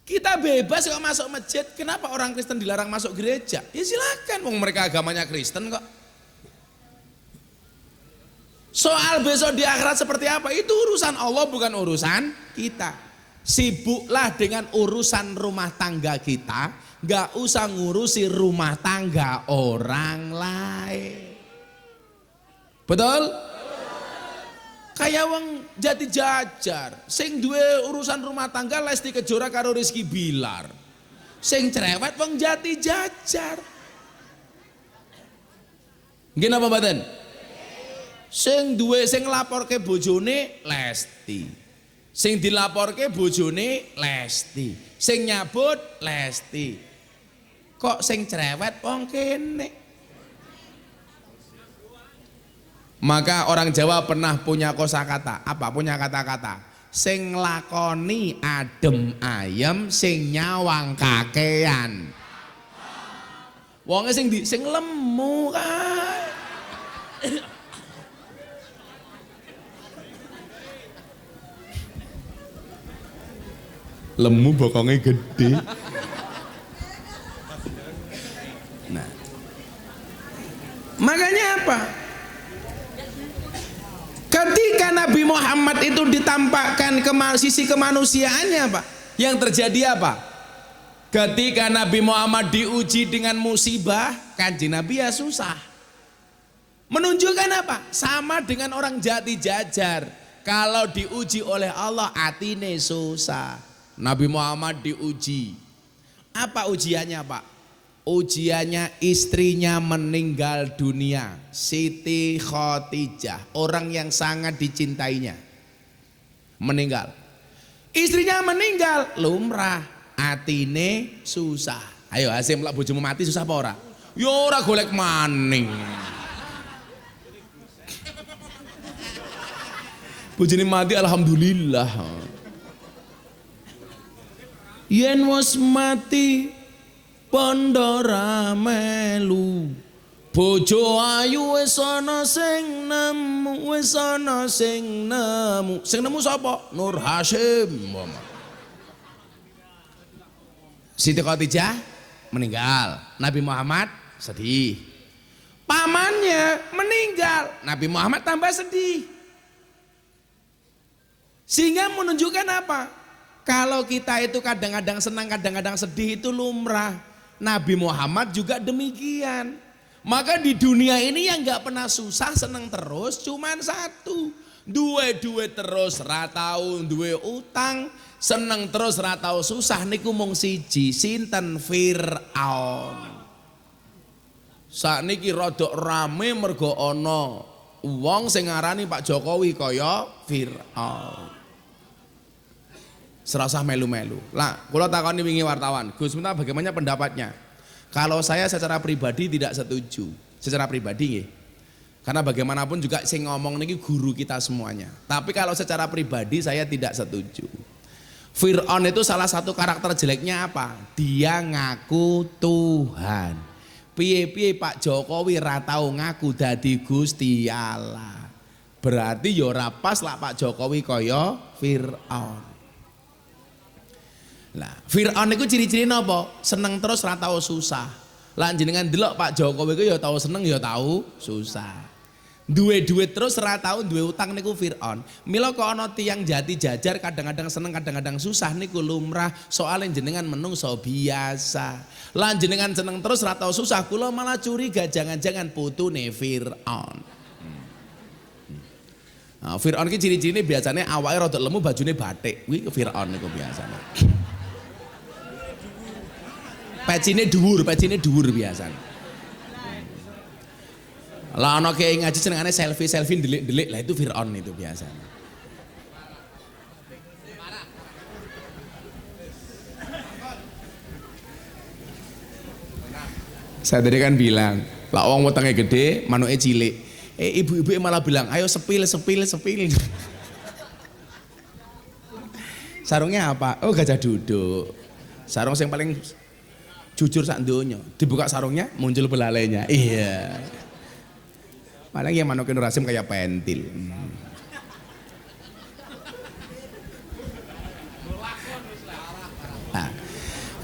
Kita bebas kok masuk masjid. Kenapa orang Kristen dilarang masuk gereja? Ya silakan, wong mereka agamanya Kristen kok. Soal besok di akhirat seperti apa, itu urusan Allah bukan urusan kita. Sibuklah dengan urusan rumah tangga kita, gak usah ngurusi rumah tangga orang lain. Betul? Kayak wong Jati Jajar, sing duwe urusan rumah tangga Lesti Kejora karo Rizky Bilar. Sing cerewet wong Jati Jajar. Nggih napa mboten? Sing duwe sing nglaporke bojone Lesti. Sing dilaporke bojone Lesti. Sing nyabut Lesti. Kok sing cerewet wong kene? Maka orang Jawa pernah punya kosakata. Apa punya kata-kata? Sing lakoni adem ayem, sing nyawang kakean. Wonge sing lemu kan. Lemu bokongnya gede. Nah, makanya apa? Ketika Nabi Muhammad itu ditampakkan sisi kemanusiaannya, Pak, yang terjadi apa? Ketika Nabi Muhammad diuji dengan musibah, Kanjeng Nabi ya susah. Menunjukkan apa? Sama dengan orang Jati Jajar. Kalau diuji oleh Allah, atine susah. Nabi Muhammad diuji. Apa ujiannya, Pak? Ujiannya istrinya meninggal dunia, Siti Khadijah, orang yang sangat dicintainya, meninggal. Istrinya meninggal, lumrah, atine susah. Ayo Hasim, lah bojomu mati susah apa ora? Ya ora golek maning. Bojone mati alhamdulillah. Yen wis mati pondora melu. Bojo ayu wis ana sing nemu, wis ana sing nemu. Sing nemu sapa? Nur Hasyim. Siti Khadijah meninggal, Nabi Muhammad sedih. Pamannya meninggal, Nabi Muhammad tambah sedih. Sehingga menunjukkan apa? Kalau kita itu kadang-kadang senang, kadang-kadang sedih itu lumrah. Nabi Muhammad juga demikian. Maka di dunia ini yang gak pernah susah, senang terus cuman satu. Duwe terus ratau, duwe utang, seneng terus ratau susah niku mung siji, sinten? Fir'aun. Sakniki rodok rame mergo ana wong sing ngarani Pak Jokowi kaya Fir'aun. Serasa melu-melu. Lah, kula takoni wingi wartawan, Gus Miftah bagaimana pendapatnya? Kalau saya secara pribadi tidak setuju, secara pribadi nggih. Karena bagaimanapun juga sing ngomong niki guru kita semuanya. Tapi kalau secara pribadi saya tidak setuju. Fir'aun itu salah satu karakter jeleknya apa? Dia ngaku Tuhan. Piye-piye Pak Jokowi ra tau ngaku dadi Gusti Allah. Berarti ya ora pas lah Pak Jokowi kaya Fir'aun. Lah, Fir'aun itu ciri-ciri napa? Seneng terus ra tau susah. Lah jenengan delok Pak Jokowi ku ya tau seneng ya tau susah. Duwe duit terus ra tau duwe utang niku Fir'aun. Mila kok ana tiyang jati jajar kadang-kadang seneng kadang-kadang susah niku lumrah, soalnya jenengan menungso biasa. Lah jenengan seneng terus ra tau susah, kula malah curiga jangan-jangan putune Fir'aun. Nah, Fir'aun ki ciri-cirine biasanya awake rada lemu bajune batik. Kuwi Fir'aun niku biasanya. Pecine dhuwur biasanya. Lah ana kiai ngaji senengane selfie ndelik-ndelik, lah itu Fir'aun itu biasanya. Saya tadi kan bilang, lah wong wetenge gede, manuke cilik. Ibu-ibu malah bilang, ayo sepil. Sarungnya apa? Oh, gajah duduk. Sarung yang paling jujur sak donya. Dibuka sarungnya muncul belalainya. Iya. Paling yang manuke Nur Hasyim kayak pentil. Nah,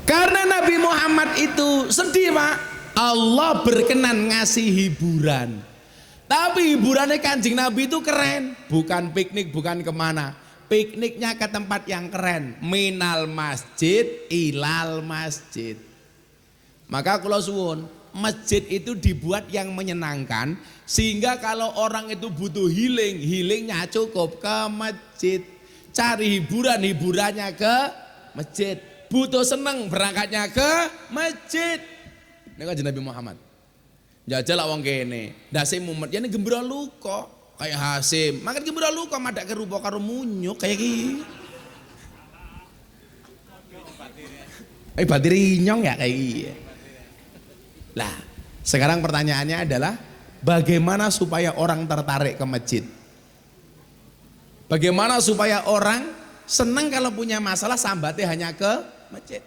karena Nabi Muhammad itu sedih Pak, Allah berkenan ngasih hiburan. Tapi hiburannya Kanjeng Nabi itu keren, bukan piknik, bukan kemana. Pikniknya ke tempat yang keren, minal masjid ilal masjid. Maka kula suwun, masjid itu dibuat yang menyenangkan sehingga kalau orang itu butuh healingnya cukup ke masjid. Cari hiburannya ke masjid. Butuh seneng berangkatnya ke masjid. Ini kan Nabi Muhammad. Jajal wong kene, ndase mumet yen gembira luka kayak Hasyim. Makan gembira luka madak kerupa karo munyuk kayak iki. Batiri nyong ya kayak iki. Lah, sekarang pertanyaannya adalah bagaimana supaya orang tertarik ke masjid? Bagaimana supaya orang seneng kalau punya masalah sambatnya hanya ke masjid?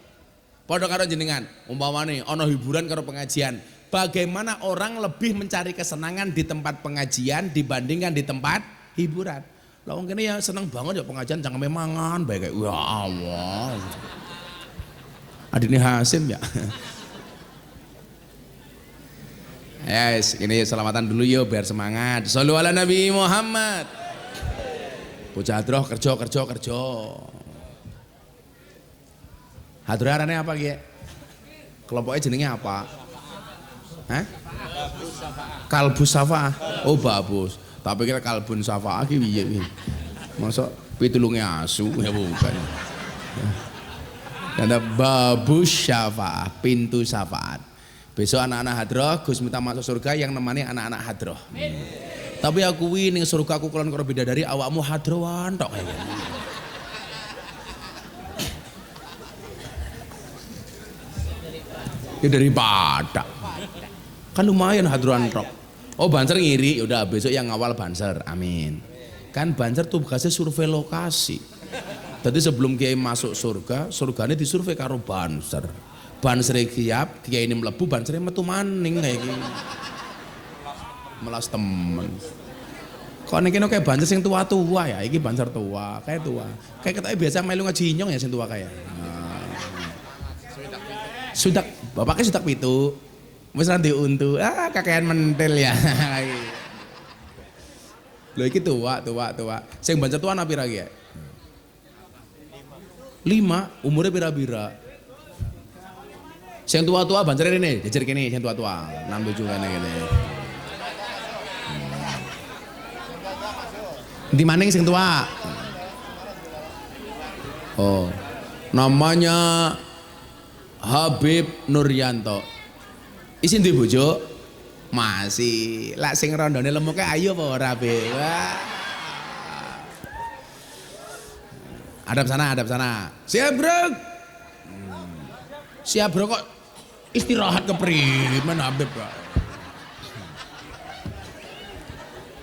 Padha karo jenengan, umpamane ana hiburan karo pengajian. Bagaimana orang lebih mencari kesenangan di tempat pengajian dibandingkan di tempat hiburan? Lah wong kene ya seneng banget ya pengajian jangan memangan bae kayak ya Allah. Adine Hasyim ya. Yes, ini selamatan dulu yuk biar semangat. Shollu ala Nabi Muhammad. Bocah hadroh kerja. Hadroh arane apa ki? Kelompoknya jenenge apa? Hah? Kalbus Safa. Oh bagus. Tapi kira kalbun Safa ki piye iki? Mosok pitulunge asu ya bukan. Ada babus syafaat, pintu syafaat. Besok anak-anak hadroh Gus Miftah masuk surga yang nemani anak-anak hadroh. Tapi aku ning surga aku kelon karo bidadari awakmu hadrohan tok kayak. Ya daripada Kan lumayan hadron rock. Oh Banser ngiri, udah besok yang ngawal Banser, amin. Kan Banser tugasnya survei lokasi. Jadi sebelum Kiai masuk surga, surganya disurvei karo Banser. Banser kiap, Kiai ini melebu, Banser metu maning kayak gini. Melas temen. Kok nek kene kayak Banser sing tua-tua ya, iki Banser tua, kayak tua. Kayak ketake biasa melu ngaji nyong ya sing tua kayak. Sudak, bapaknya sudak pitu. Wis nanti untu, kakean mentel ya. Lho iki tua. Sing Banser tua ana pira ki ya? 5, umurnya pira-pira. Sing tua-tua Banser rene, jejer kene sing tua-tua. 6 7 kene. Di maning sing tua. Oh. Namanya Habib Nuryanto. Isin duwe bojo? Masih. Lah sing rondone lemuke ayu apa ora, Be? Wah. Hadap sana. Siap, Bro. Siap, Bro, kok istirahat keprimen Habib, Pak.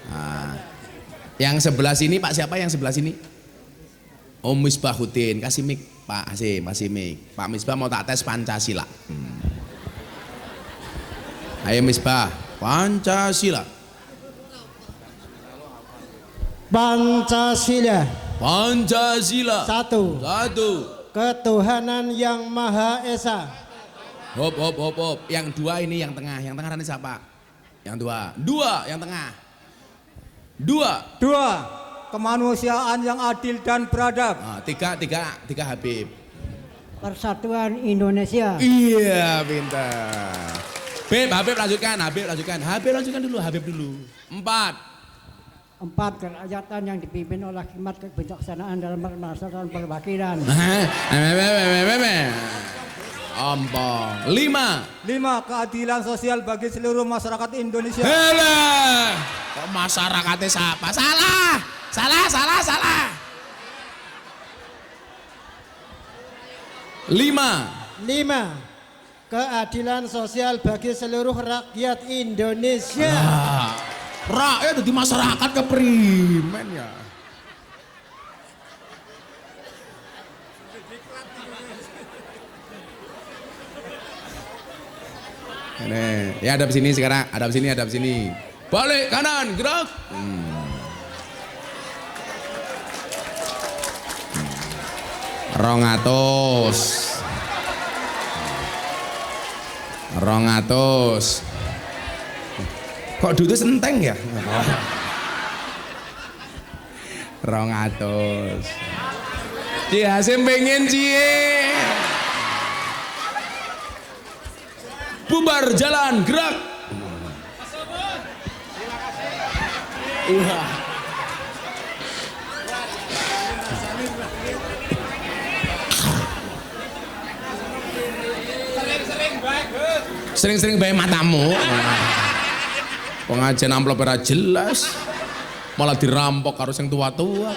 Nah, yang sebelah sini Pak siapa yang sebelah sini? Om Misbahuddin, kasih mic, Pak. Masih mic. Pak Misbah mau tak tes Pancasila. Ayo Misbah, Pancasila. Pancasila. Satu. Ketuhanan yang Maha Esa. Hop. Yang dua ini yang tengah ini siapa? Yang dua yang tengah. Dua. Kemanusiaan yang adil dan beradab. Nah, tiga Habib. Persatuan Indonesia. Iya, pintar. Habib lanjutkan dulu. 4. Kerakyatan yang dipimpin oleh hikmat kebijaksanaan dalam bermasalah dan perwakilan. 5. Keadilan sosial bagi seluruh masyarakat Indonesia. Kok masyarakatnya siapa? Salah. 5. Keadilan sosial bagi seluruh rakyat Indonesia. Rakyat di masyarakat keprimen ya. Ini, ya hadap sini sekarang, hadap sini. Balik kanan, gerak. Rongatus. Kok duitnya senteng ya? 200. Cie Hasim pengen cie. Bubar jalan gerak. Iya. Sering-sering bayar matamu. Pengajian amplop ora jelas. Malah dirampok harus yang tua-tua.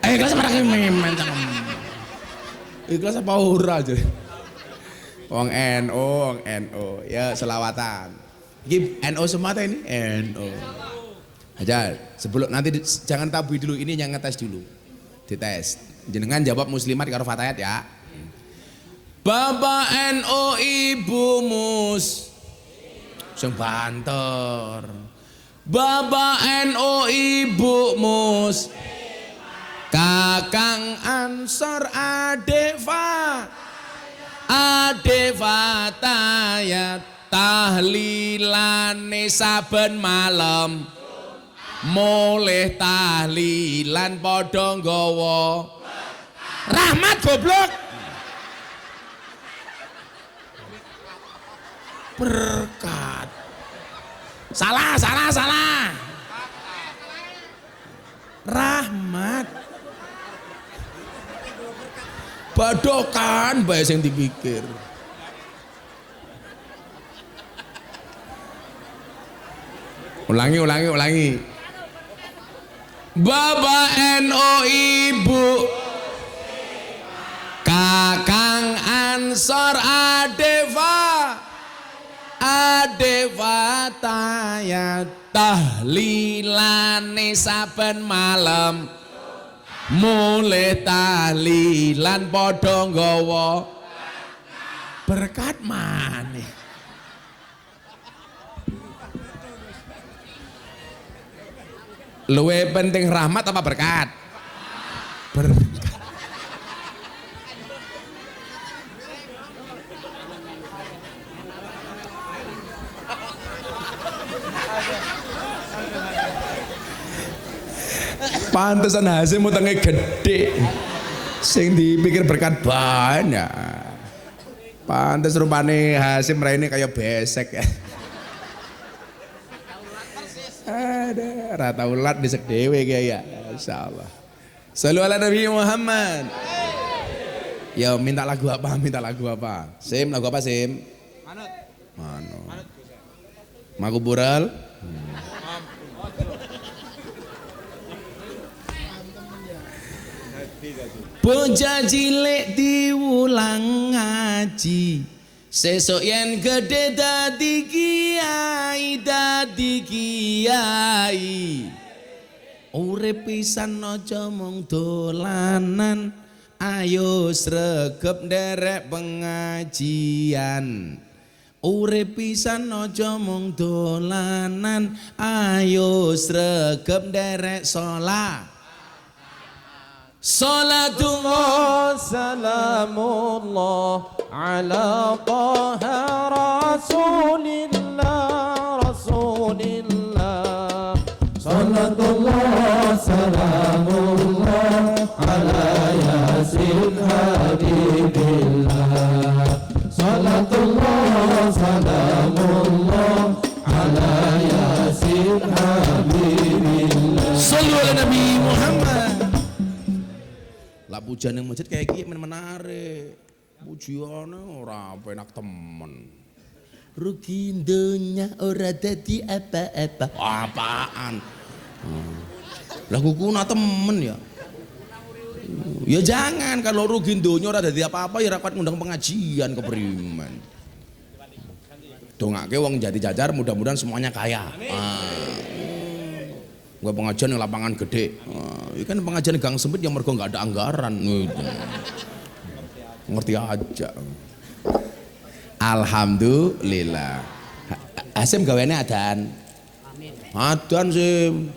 Ikhlas apa memen cangkem. Ikhlas apa ora aja. Wong NO. Ya selawatan. Iki NO semua ini NO. Aja sebelum nanti jangan tabu dulu, ini yang ngetes dulu. Dites. Jenengan jawab muslimat karo fatayat ya. Bapak NO Ibu Mus sing banter. Bapak NO Ibu Mus Kakang Ansor Adeva tahlilane saben malam mulih tahlilan padha nggawa rahmat goblok berkat. Salah. Rahmat. Badokan bae sing dipikir. Ulangi. Bapak NO Ibu Kakang Ansor Ansor Adeva taya tahlilane saben malam mulai tahlilan padha nggawa berkat maneh. Luwe penting rahmat apa berkat? Berkat. Pantesan Hasim utangnya gede, sing dipikir berkat banyak. Pantes rupane Hasim raine kayak besek ya. Ada rata ulat di dewe ya, insyaallah. Shallu ala Nabi Muhammad. Ya minta lagu apa? Sim, lagu apa Sim? Manut. Makubural. Bocah cilik diulang ngaji. Sesuk yen gede dadi kiai. Urip pisan aja mung dolanan, ayo sregep nderek pengajian. Urip pisan aja mung dolanan, ayo sregep nderek salat. Salatullah salamullah ala taha rasulillah salatullah salamullah ala yasin habibillah salatullah salamullah ala yasin habibillah. Sallu ala Nabi Muhammad. Lah pujian yang masjid kayak gini menarik. Pujiannya ora enak temen. Rugi dunya ora dadi apa-apa. Apaan? Lah kukuna temen ya. Ya jangan, kalau rugi dunya ora dadi apa-apa ya rapat ngundang pengajian kepriman. Dongake wong jadi jajar, mudah-mudahan semuanya kaya. Gua pengajian yang lapangan gede, kan pengajian gang sempit yang mergo nggak ada anggaran, ngerti aja. Alhamdulillah. Hasim gaweane adan. Adan Sim.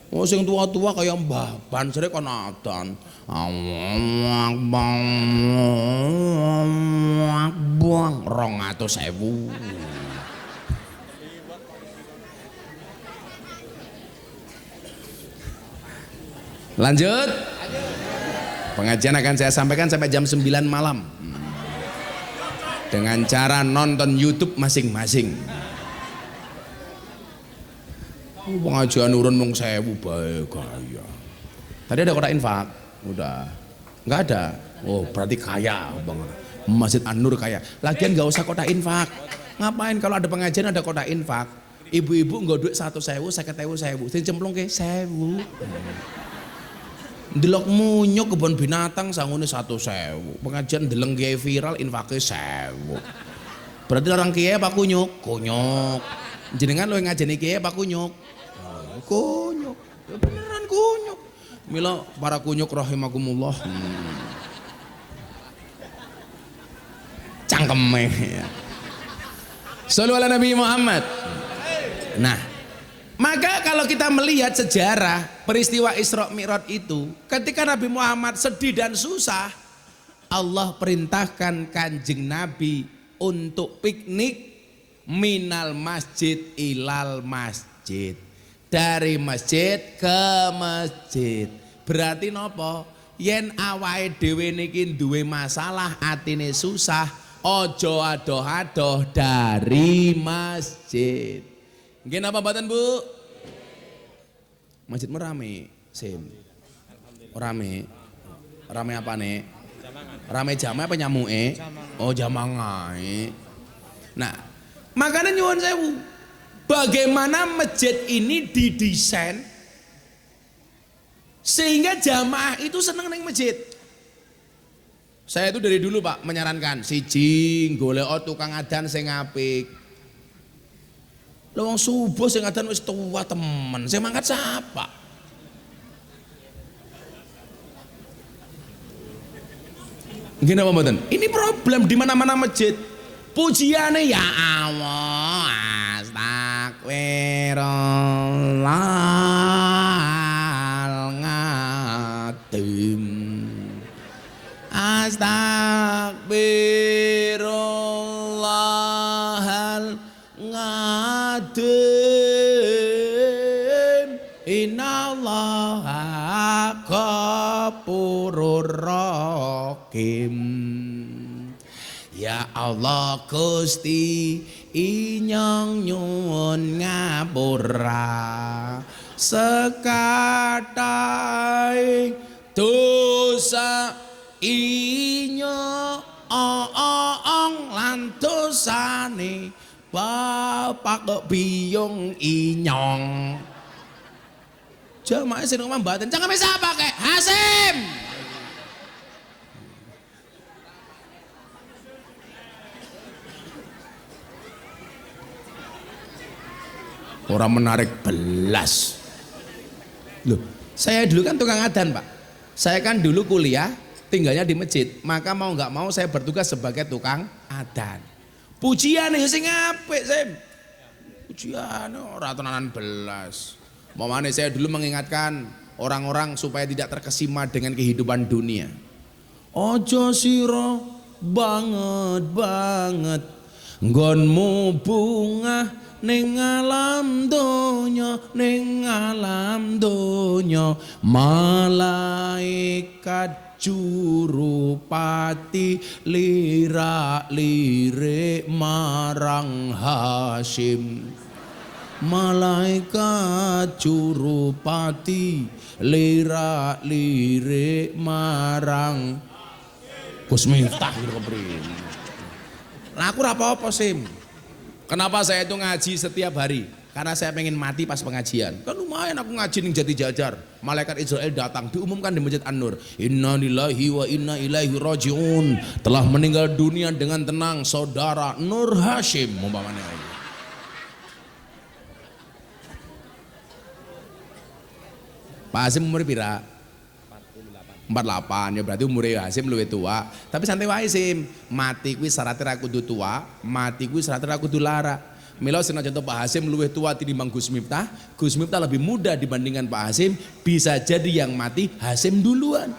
Oh sing tua-tua kayak Mbah Ban sere kon adan. Buang 200.000. Lanjut. Pengajian akan saya sampaikan sampai jam 9 malam. Dengan cara nonton YouTube masing-masing. Pengajian urun mung 1000 bae kaya. Tadi ada kotak infak? Udah. Enggak ada. Oh, berarti kaya banget. Masjid An-Nur kaya. Lagian enggak usah kotak infak. Ngapain kalau ada pengajian ada kotak infak? Ibu-ibu enggak duit 100.000, 50.000, 1.000. Sing cemplung ke 1.000. Delok munyuk kebun binatang sangune 100.000. Pengajian deleng kiai viral infake 1.000. Berarti orang kiai apa kunyuk? Kunyuk. Jenengan lo yang ngajeni kiai apa kunyuk? Kunyuk. Ya beneran kunyuk. Mila para kunyuk rahimakumullah. Cangkeme. Shallu ala Nabi Muhammad. Nah, maka kalau kita melihat sejarah peristiwa Isra Mi'raj itu, ketika Nabi Muhammad sedih dan susah, Allah perintahkan Kanjeng Nabi untuk piknik minal masjid ilal masjid, dari masjid ke masjid. Berarti nopo? Yen awake dhewe niki duwe masalah, atine susah, ojo adoh-adoh dari masjid. Nggih napa mboten Bu? Masjid merame, Sim. Rame. Rame apa nih? Rame jamaah apa nyamuke? Oh jamaah. Nah, makanya nyuwun sewu. Bagaimana masjid ini didesain sehingga jamaah itu seneng neng masjid. Saya itu dari dulu Pak menyarankan siji golek tukang adan sing apik. Lha wong subuh sing adan wis tua temen, sing mangkat siapa? Gini apa mboten? Ini problem di mana-mana masjid. Pujiane ya Allah, astagfirullahaladzim, astagfirullahaladzim, innallaha ghafurur rahim. Ya Allah Gusti inyong nyuwun ngapura sekathahing dosa inyong lan dosane bapak biyung inyong. Jamaah sing ngomong mbaten jangan bisa pakai Hasim. Orang menarik belas. Loh, saya dulu kan tukang adan Pak. Saya kan dulu kuliah tinggalnya di masjid. Maka mau nggak mau saya bertugas sebagai tukang adan. Pujian ya sing apik Sim. Pujian ora tenanan belas. Mamane saya dulu mengingatkan orang-orang supaya tidak terkesima dengan kehidupan dunia. Ojo sira banget nggonmu bunga ning alam donya malaikat jurupati lirik marang Hasim. Malaikat jurupati lirik marang Gus Miftah kepriye. Lah aku ora apa-apa Sim. Kenapa saya itu ngaji setiap hari? Karena saya pengen mati pas pengajian. Kan lumayan aku ngaji ning Jati Jajar. Malaikat Israel datang diumumkan di Masjid An-Nur. Inna lillahi wa inna ilaihi rajiun. Telah meninggal dunia dengan tenang saudara Nur Hasyim umpamanya. Pak Hasim umur pira? 48 ya berarti umurnya Hasim luwih tua. Tapi santai wae Sim. Mati kuwi syaratnya ra kudu tua, mati kuwi syaratnya ra kudu lara. Mila senajan Pak Hasim luwih tua tinimbang Gus Miftah, Gus Miftah lebih muda dibandingkan Pak Hasim, bisa jadi yang mati Hasim duluan.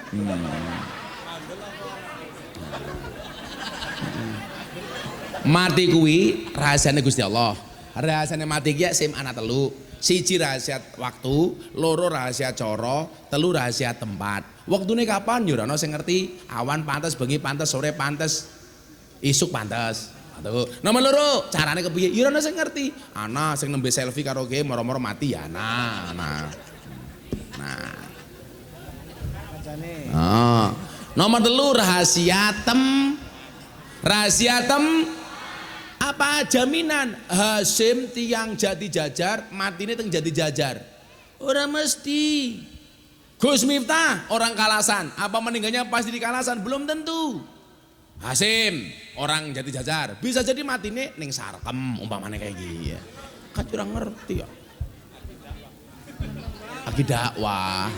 Mati kuwi rahasiane Gusti Allah. Rahasiane mati ki Sim ana telu. Siji rahasia waktu, loro rahasia cara, telu rahasia tempat. Waktune kapan yo ora ono sing ngerti. Awan pantes, bengi pantes, sore pantes, isuk pantes. Nomor loro, carane kepiye? Yo ora ono sing ngerti. Ana sing nembe selfie karaoke moro-moro mati ya ana. Nomor telu rahasia apa jaminan Hasim tiang Jati Jajar matine teng Jati Jajar? Ora mesti. Gus Miftah orang Kalasan, apa meninggalnya pasti di Kalasan? Belum tentu. Hasim orang Jati Jajar, bisa jadi matine ning Sarkem umpamane kayak gini ya. Kan kurang ngerti ya. Lagi dakwah.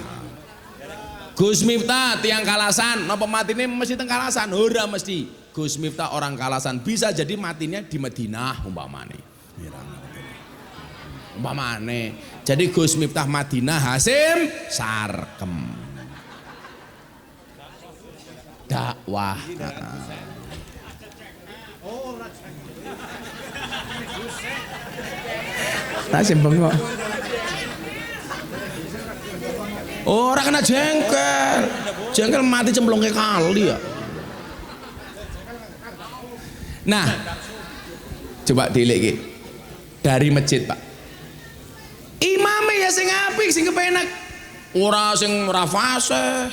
Gus Miftah tiang Kalasan, napa matine mesti teng Kalasan? Ora mesti. Gus Miftah orang Kalasan, bisa jadi matinya di Madinah umpamane. Jadi Gus Miftah Madinah, Hasim Sarkem. Dakwah. Hasim bengok. Orang kena jengkel. Jengkel mati cemplungnya kali ya. Nah, coba dilek dari masjid Pak. Imame ya sing apik, sing kepenak. Ora sing ora fase.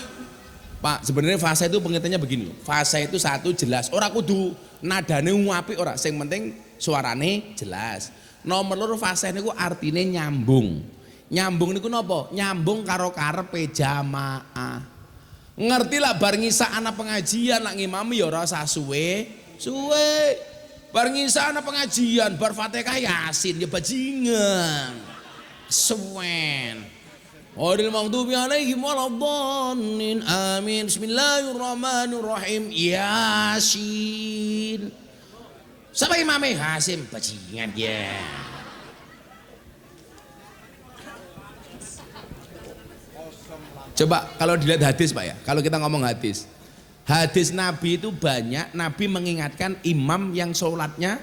Pak, sebenarnya fase itu pengertiannya begini loh. Fase itu satu jelas, ora kudu nadane apik ora, sing penting suarane jelas. Nomor loro fase niku artine nyambung. Nyambung niku napa? Nyambung karo karepe jamaah. Ngerti lah bar ngisa ana pengajian lak ngimami ya ora usah suwe. Bar ngisa ana pengajian bar Fatihah Yasin ya bajingan. Suwen. Oril maghdubi alaihim waladdallin. Amin. Bismillahirrahmanirrahim. Yasin. Siapa imamnya? Hasim bajingan ya. Coba kalau dilihat hadis Pak ya, kalau kita ngomong hadis Nabi itu banyak, Nabi mengingatkan imam yang suratnya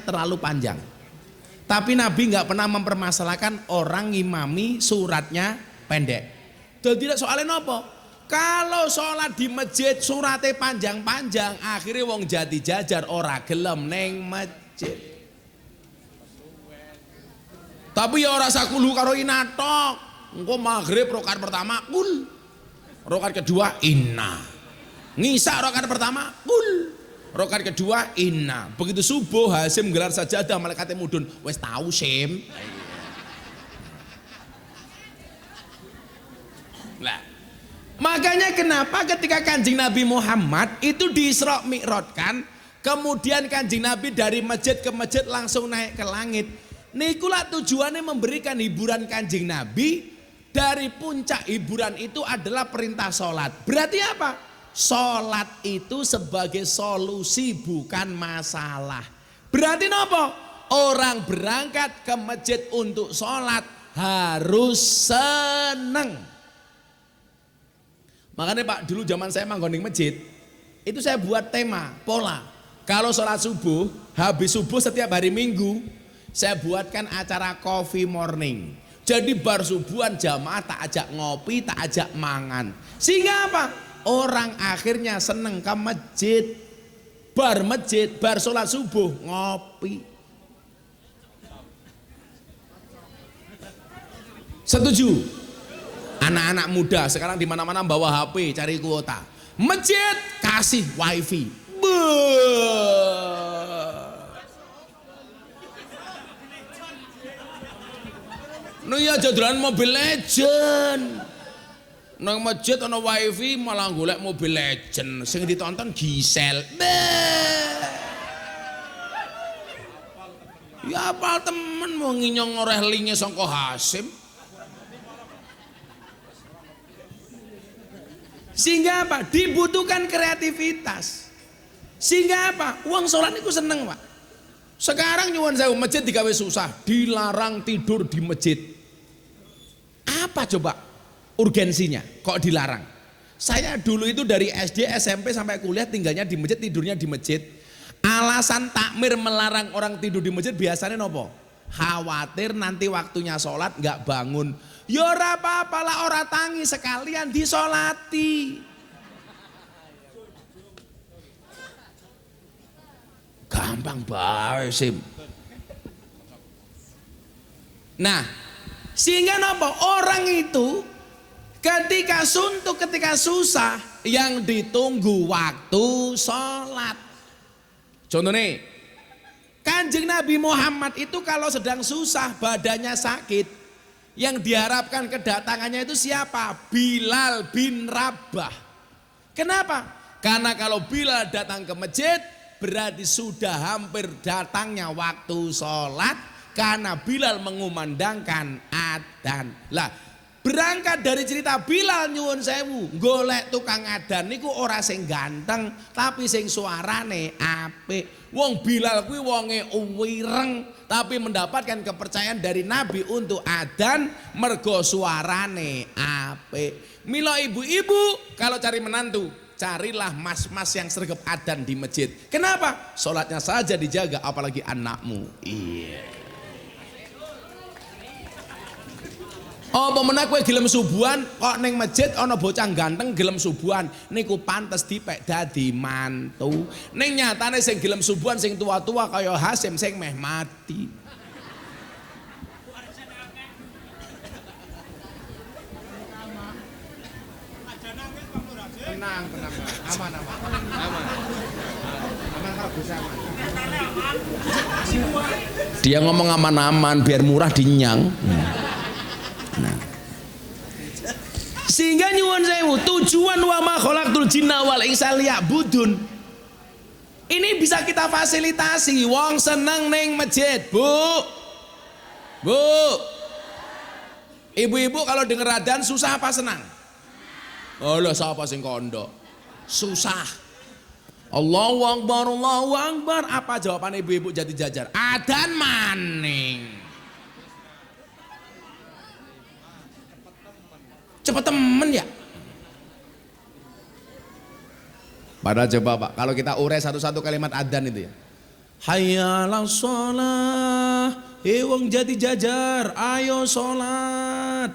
terlalu panjang. Tapi Nabi nggak pernah mempermasalahkan orang ngimami suratnya pendek. Jadi soalnya apa? Kalau sholat di masjid suratnya panjang-panjang, akhirnya wong jati jajar ora gelem neng masjid. Tapi ya ora sakulu karo inatok. Engko maghrib rakaat pertama kul, rakaat kedua inna. Ngisa rakaat pertama kul, rakaat kedua inna. Begitu subuh Hasim gelar sajadah malaikatnya mudun. Wes tahu Sim. Lah, makanya kenapa ketika Kanjeng Nabi Muhammad itu di Isra Mi'rajkan, kemudian Kanjeng Nabi dari masjid ke masjid langsung naik ke langit. Nikulah tujuannya memberikan hiburan Kanjeng Nabi. Dari puncak hiburan itu adalah perintah sholat. Berarti apa? Sholat itu sebagai solusi bukan masalah. Berarti apa? Orang berangkat ke masjid untuk sholat harus seneng. Makanya Pak, dulu zaman saya manggon di masjid, itu saya buat tema, pola. Kalau sholat subuh, habis subuh setiap hari Minggu, saya buatkan acara coffee morning. Jadi bar subuhan jamaah tak ajak ngopi, tak ajak mangan. Sehingga apa? Orang akhirnya seneng ke masjid. Bar sholat subuh ngopi. Setuju? Anak-anak muda sekarang di mana-mana bawa HP cari kuota. Masjid kasih wifi. No ya jajaran Mobile Legend. Nang masjid ana wifi malah golek Mobile Legend. Sing ditonton Gisel. Ya apal temen mau nginyong ngoreh linge sangka Hasim. Sehingga apa? Dibutuhkan kreativitas. Sehingga apa? Uang sholat itu seneng Pak. Sekarang nyuwun sewu masjid digawe susah, dilarang tidur di masjid. Apa coba urgensinya kok dilarang? Saya dulu itu dari SD, SMP sampai kuliah tinggalnya di masjid, tidurnya di masjid. Alasan takmir melarang orang tidur di masjid biasanya nopo? Khawatir nanti waktunya sholat nggak bangun. Ya ora apa-apa lah, ora tangi sekalian disolati. Gampang bae Sim. Nah, sehingga nopo? Orang itu ketika suntuk, ketika susah, yang ditunggu waktu sholat. Contohnya, Kanjeng Nabi Muhammad itu kalau sedang susah, badannya sakit, yang diharapkan kedatangannya itu siapa? Bilal bin Rabah. Kenapa? Karena kalau Bilal datang ke masjid, berarti sudah hampir datangnya waktu sholat, karena Bilal mengumandangkan adzan. Lah, berangkat dari cerita Bilal nyuwun sewu, golek tukang adzan niku ora sing ganteng, tapi sing suarane apik. Wong Bilal kuwi wonge uwireng, tapi mendapatkan kepercayaan dari Nabi untuk adzan mergo suarane apik. Mila ibu-ibu kalau cari menantu, carilah mas-mas yang sregep adzan di masjid. Kenapa? Sholatnya saja dijaga, apalagi anakmu. Iya. Oh, pemenang kowe gelem subuhan kok ning masjid ana bocah ganteng gelem subuhan niku pantes dipek dadi mantu. Ning nyatane sing gelem subuhan sing tua-tua kaya Hasim sing meh mati. Tenang, aman. Aman kalau bisa aman. Dia ngomong aman-aman biar murah dinyang. Nah. Sehingga nyuwun sewu sewu tujuan wa ma khalaqtul jinna wal insa liya'budun. Ini bisa kita fasilitasi. Wong seneng ning masjid, Bu. Bu. Ibu-ibu kalau denger adzan susah apa senang? Oh lah siapa sing kondo? Susah. Allahu Akbar, Allahu Akbar. Apa jawaban ibu-ibu jadi jajar? Adzan maning. Cepet temen ya. Padahal coba Pak, kalau kita urai satu-satu kalimat adzan itu ya. Hayya 'alas shalah, wong jadi jajar, ayo sholat.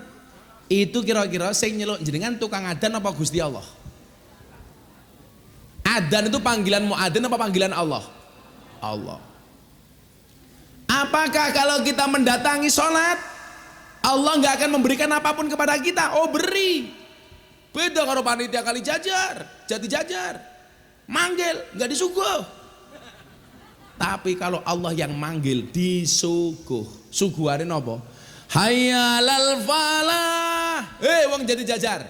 Itu kira-kira sing nyeluk jenengan tukang adzan apa Gusti Allah? Adzan itu panggilan muadzin apa panggilan Allah? Allah. Apakah kalau kita mendatangi sholat, Allah nggak akan memberikan apapun kepada kita? Oh beri. Beda kalau panitia kali jajar, jadi jajar, manggil nggak disuguh. Tapi kalau Allah yang manggil disuguh, suguhane apa? Hayyalal falah. Wong jadi jajar.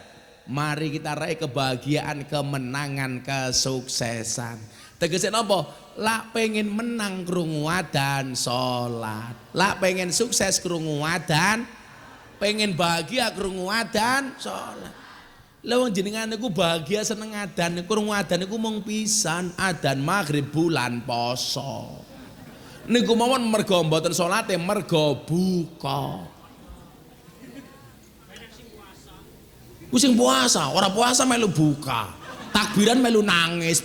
Mari kita raih kebahagiaan, kemenangan, kesuksesan. Tegesin apa? Lak pengen menang krungu adzan salat. Lak pengen sukses krungu adzan, pengen bahagia krungu adzan salat. Lah wong jenengan niku bahagia seneng adzan niku krungu adzan niku mung pisan, adzan maghrib bulan poso. Niku mawon mergo mboten salate, mergo buka. Ku sing puasa, ora puasa melu buka. Takbiran melu nangis.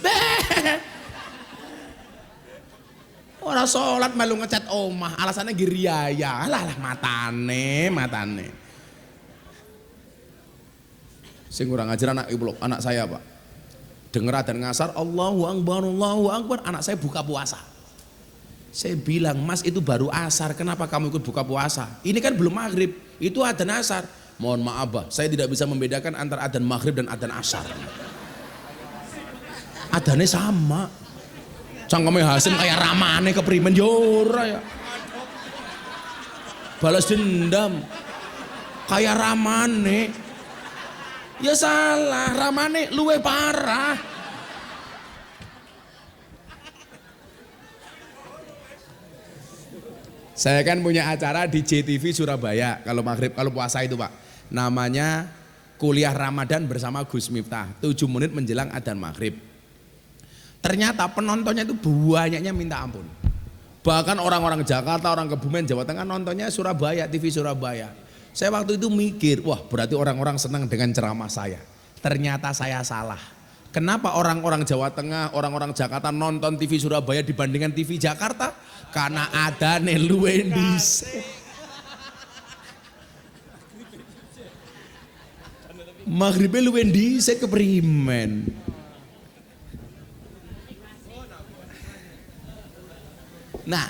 Ora salat melu ngecat omah, alasannya giriaya. Alah matane. Sing kurang ajar anak ibu, anak saya Pak. Denger adzan ngasar, Allahu Akbar, anak saya buka puasa. Saya bilang, Mas itu baru asar, kenapa kamu ikut buka puasa? Ini kan belum maghrib, itu adzan asar. Mohon maaf Pak, saya tidak bisa membedakan antara adzan maghrib dan adzan asar. Adzannya sama. Cangkeme Hasim kayak ramane keprimen yora ya. Balas dendam. Kayak ramane. Ya salah, ramane luwe parah. Saya kan punya acara di JTV Surabaya kalau maghrib, kalau puasa itu Pak. Namanya Kuliah Ramadan bersama Gus Miftah, 7 menit menjelang adzan maghrib. Ternyata penontonnya itu banyaknya minta ampun. Bahkan orang-orang Jakarta, orang Kebumen, Jawa Tengah nontonnya Surabaya, TV Surabaya. Saya waktu itu mikir, wah berarti orang-orang senang dengan ceramah saya. Ternyata saya salah. Kenapa orang-orang Jawa Tengah, orang-orang Jakarta nonton TV Surabaya dibandingkan TV Jakarta? Karena adzane luwih dhisik. Maghribe luwih dhisik keprimen. Nah,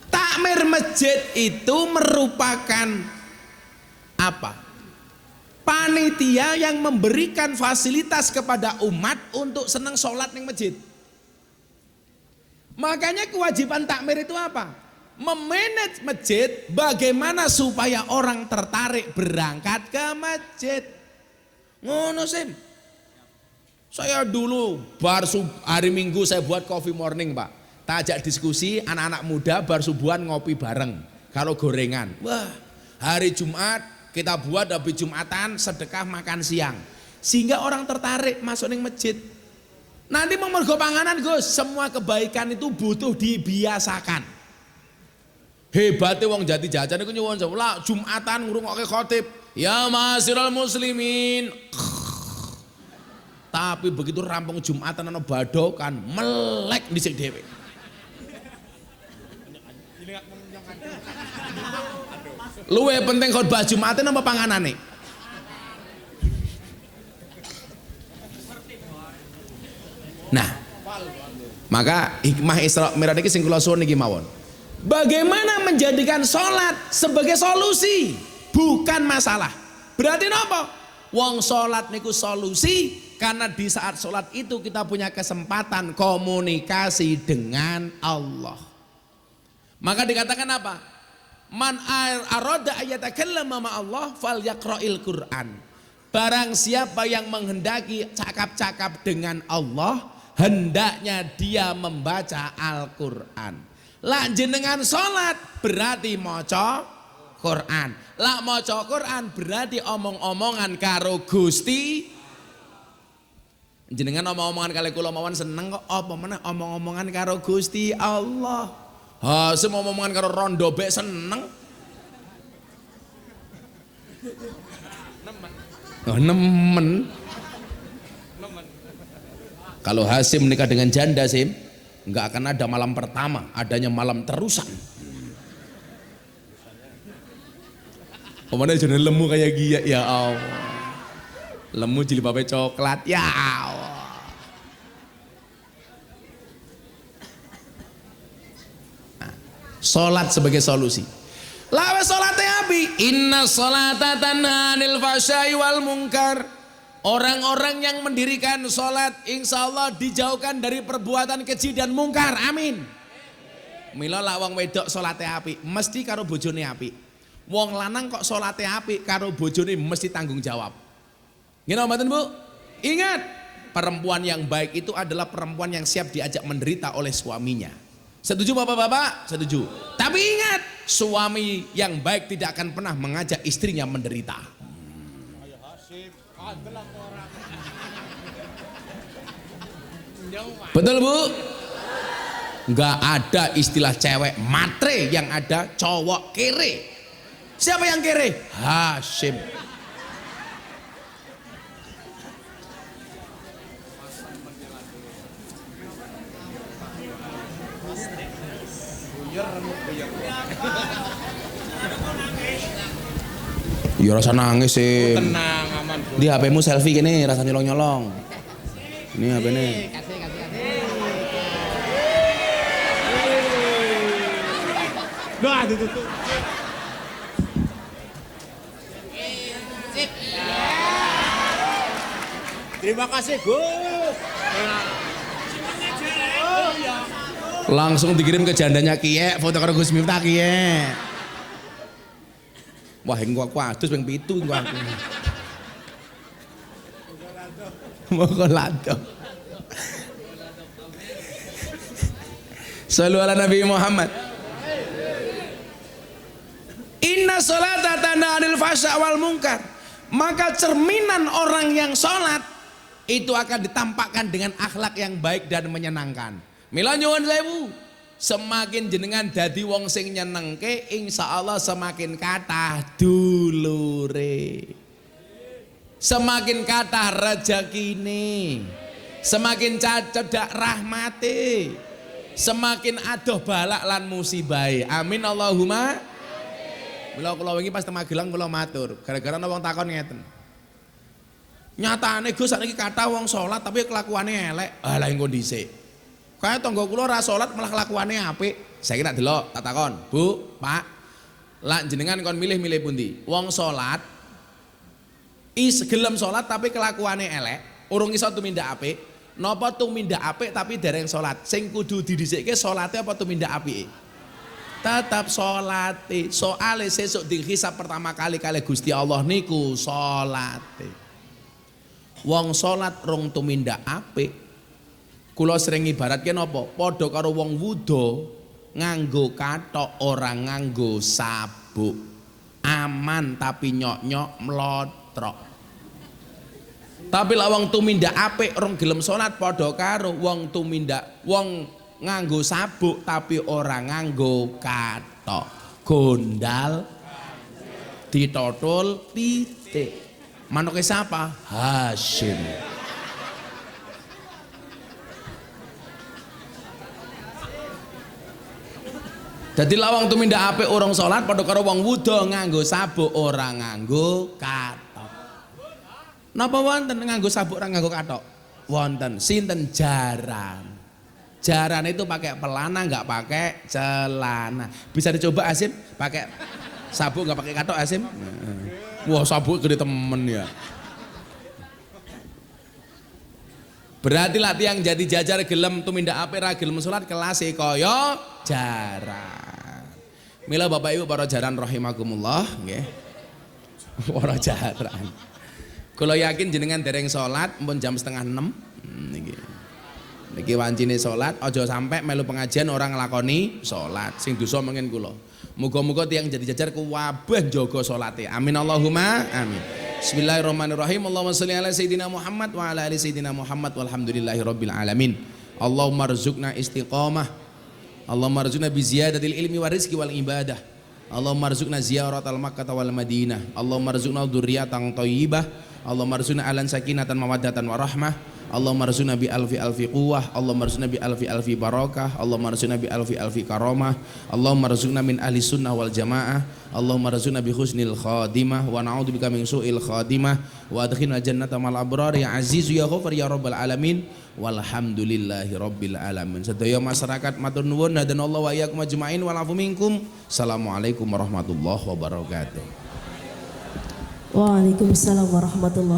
takmir masjid itu merupakan apa? Panitia yang memberikan fasilitas kepada umat untuk senang sholat di masjid. Makanya kewajiban takmir itu apa? Memanage masjid bagaimana supaya orang tertarik berangkat ke masjid. Ngono Sim. Saya dulu hari Minggu saya buat coffee morning Pak. Tak ajak diskusi anak-anak muda bar subuhan ngopi bareng. Kalau gorengan. Wah, hari Jumat kita buat habis Jumatan sedekah makan siang. Sehingga orang tertarik masuk ning masjid. Nanti mau mergo panganan Gus, semua kebaikan itu butuh dibiasakan. Hebatnya wong jati jajan iku nyuwun sewu Jumatan ngrungokke khotib. Ya ma'asyiral muslimin. Tapi begitu rampung Jumatan ana badokan, melek dhisik dhewe. Luwe penting khotbah Jumatan apa panganane? Nah, maka hikmah Isra Mi'raj iki sing kula suwun niki mawon. Bagaimana menjadikan sholat sebagai solusi, bukan masalah. Berarti napa? Wong sholat niku solusi, karena di saat sholat itu kita punya kesempatan komunikasi dengan Allah. Maka dikatakan apa? Man arada ayatakallama ma Allah falyaqra'il Qur'an. Barang siapa yang menghendaki cakap-cakap dengan Allah, hendaknya dia membaca Al-Quran. Lah jenengan sholat berarti maca Quran. Lah maca Quran berarti omong-omongan karo Gusti. Jenengan omong-omongan kali kula mawon seneng kok, apa meneh omong-omongan karo Gusti Allah. Ha, semua omongan karo rondo bek seneng. Oh, nemen. Kalau Hasim menikah dengan janda, Sim, enggak akan ada malam pertama, adanya malam terusan. Omongnya jadi lemu kayak Gia, ya Allah. Lemu jilbabnya coklat, ya Allah. Nah, sholat sebagai solusi. Lawe sholatnya api. Inna sholata tanha 'anil fahsya'i wal munkar. Orang-orang yang mendirikan sholat insya Allah dijauhkan dari perbuatan keji dan mungkar. Amin. Mila lak wong wedok sholatnya api, mesti karo bojone api. Wong lanang kok sholatnya api karo bojone mesti tanggung jawab. Ngene mboten Bu? Ingat, perempuan yang baik itu adalah perempuan yang siap diajak menderita oleh suaminya. Setuju Bapak-bapak? Setuju. Tapi ingat, suami yang baik tidak akan pernah mengajak istrinya menderita. Betul Bu? Enggak ada istilah cewek matre, yang ada cowok kere. Siapa yang kere? Hasyim. Ya rasa nangis sih. Tenang, aman. Di HP-mu selfie gini, rasa nyolong-nyolong. Ini HP ini. Nah, ditutup. Terima kasih, Gus. Langsung dikirim ke jandanya Kiye, foto karo Gus Miftah Kiye. Wah, engko aku adus ping 7 engko aku. Moko lado. Shallu ala Nabi Muhammad. Inna sholata tanha 'anil fahsya' wal munkar. Maka cerminan orang yang sholat itu akan ditampakkan dengan akhlak yang baik dan menyenangkan. Mila nyuwun sewu, semakin jenengan dadi wong sing nyenengke, insyaallah semakin kathah dulure. Semakin kathah rezekine. Semakin cedak rahmate. Semakin adoh balak lan musibahe. Amin Allahumma. Mila kula wingi pas teng Magelang kula matur, gara-gara ana wong takon ngeten. Nyatane Gus sakniki kathah wong salat tapi kelakuane elek. Ah lha engko dhisik. Kayak tangga kula ra salat malah kelakuane apik. Saiki tak delok, tak takon, Bu, Pak. Lah jenengan kon milih-milih pundi? Wong salat gelem salat tapi kelakuane elek, urung iso tumindak apik, napa tumindak apik tapi dereng salat? Sing kudu didhisikke salate apa tumindak apike? Tetap salate. Soale sesuk dihisab pertama kali kalih Gusti Allah niku salate. Wong salat rong tumindak apik. Kula sering ibaratke napa? Padha karo wong wuda nganggo kathok ora nganggo sabuk. Aman tapi nyok-nyok mlotrok. Tapi lek wong tumindak apik rong gelem salat padha karo wong nganggo sabuk tapi ora nganggo kathok. Gondal ditotul titik. Manuke siapa? Hasyim. Jadi lawang tumindak apik orang salat padha karo wong wuda nganggo sabuk ora nganggo kathok. Napa wonten nganggo sabuk ora nganggo kathok? Wonten. Sinten jaran. Jaran itu pakai pelana enggak pakai celana. Bisa dicoba Asim pakai sabuk enggak pakai kathok Asim? Wah, sabuk gede temen ya. Berarti lah tiang jadi jajar gelem tumindak apik ra gelem salat kelase kaya jaran. Mila Bapak Ibu para jaran rahimakumullah nggih. Para jaran. Kula yakin jenengan dereng salat mpun jam setengah 6. Niki. Niki wancine salat, aja sampai melu pengajian orang nglakoni salat. Sing dosa mengen kula. Muga-muga tiyang jadi jajar kuwabeh jaga salate. Amin Allahumma amin. Bismillahirrahmanirrahim. Allahumma sholli ala sayyidina Muhammad wa ala ali sayyidina Muhammad walhamdulillahirabbil alamin. Allahumma rzuqna istiqamah. Allahumma rzuqna bi ziyadatil ilmi wa rizqi wal ibadah. Allahumma rzuqna ziyaratal Makkah wal Madinah. Allahumma rzuqna dzurriyyatan thayyibah. Allahumma rzuqna alan sakinatan mawaddatan wa rahmah. Allahumma rzuqna bi alfi quwwah. Allahumma rzuqna bi alfi barakah. Allahumma rzuqna bi alfi karamah. Allahumma rzuqna min ahli sunnah wal jamaah. Allahumma rzuqna bi husnil khadimah wa na'udzubika min su'il khadimah wa adkhilna jannata mal abrar ya aziz ya ghafar ya rabbal alamin. Walhamdulillahi rabbil alamin. Sedaya masyarakat matur nuwun hadanallahu wa iyyakum ajmain wal afu minkum. Assalamualaikum warahmatullahi wabarakatuh. Waalaikumsalam warahmatullahi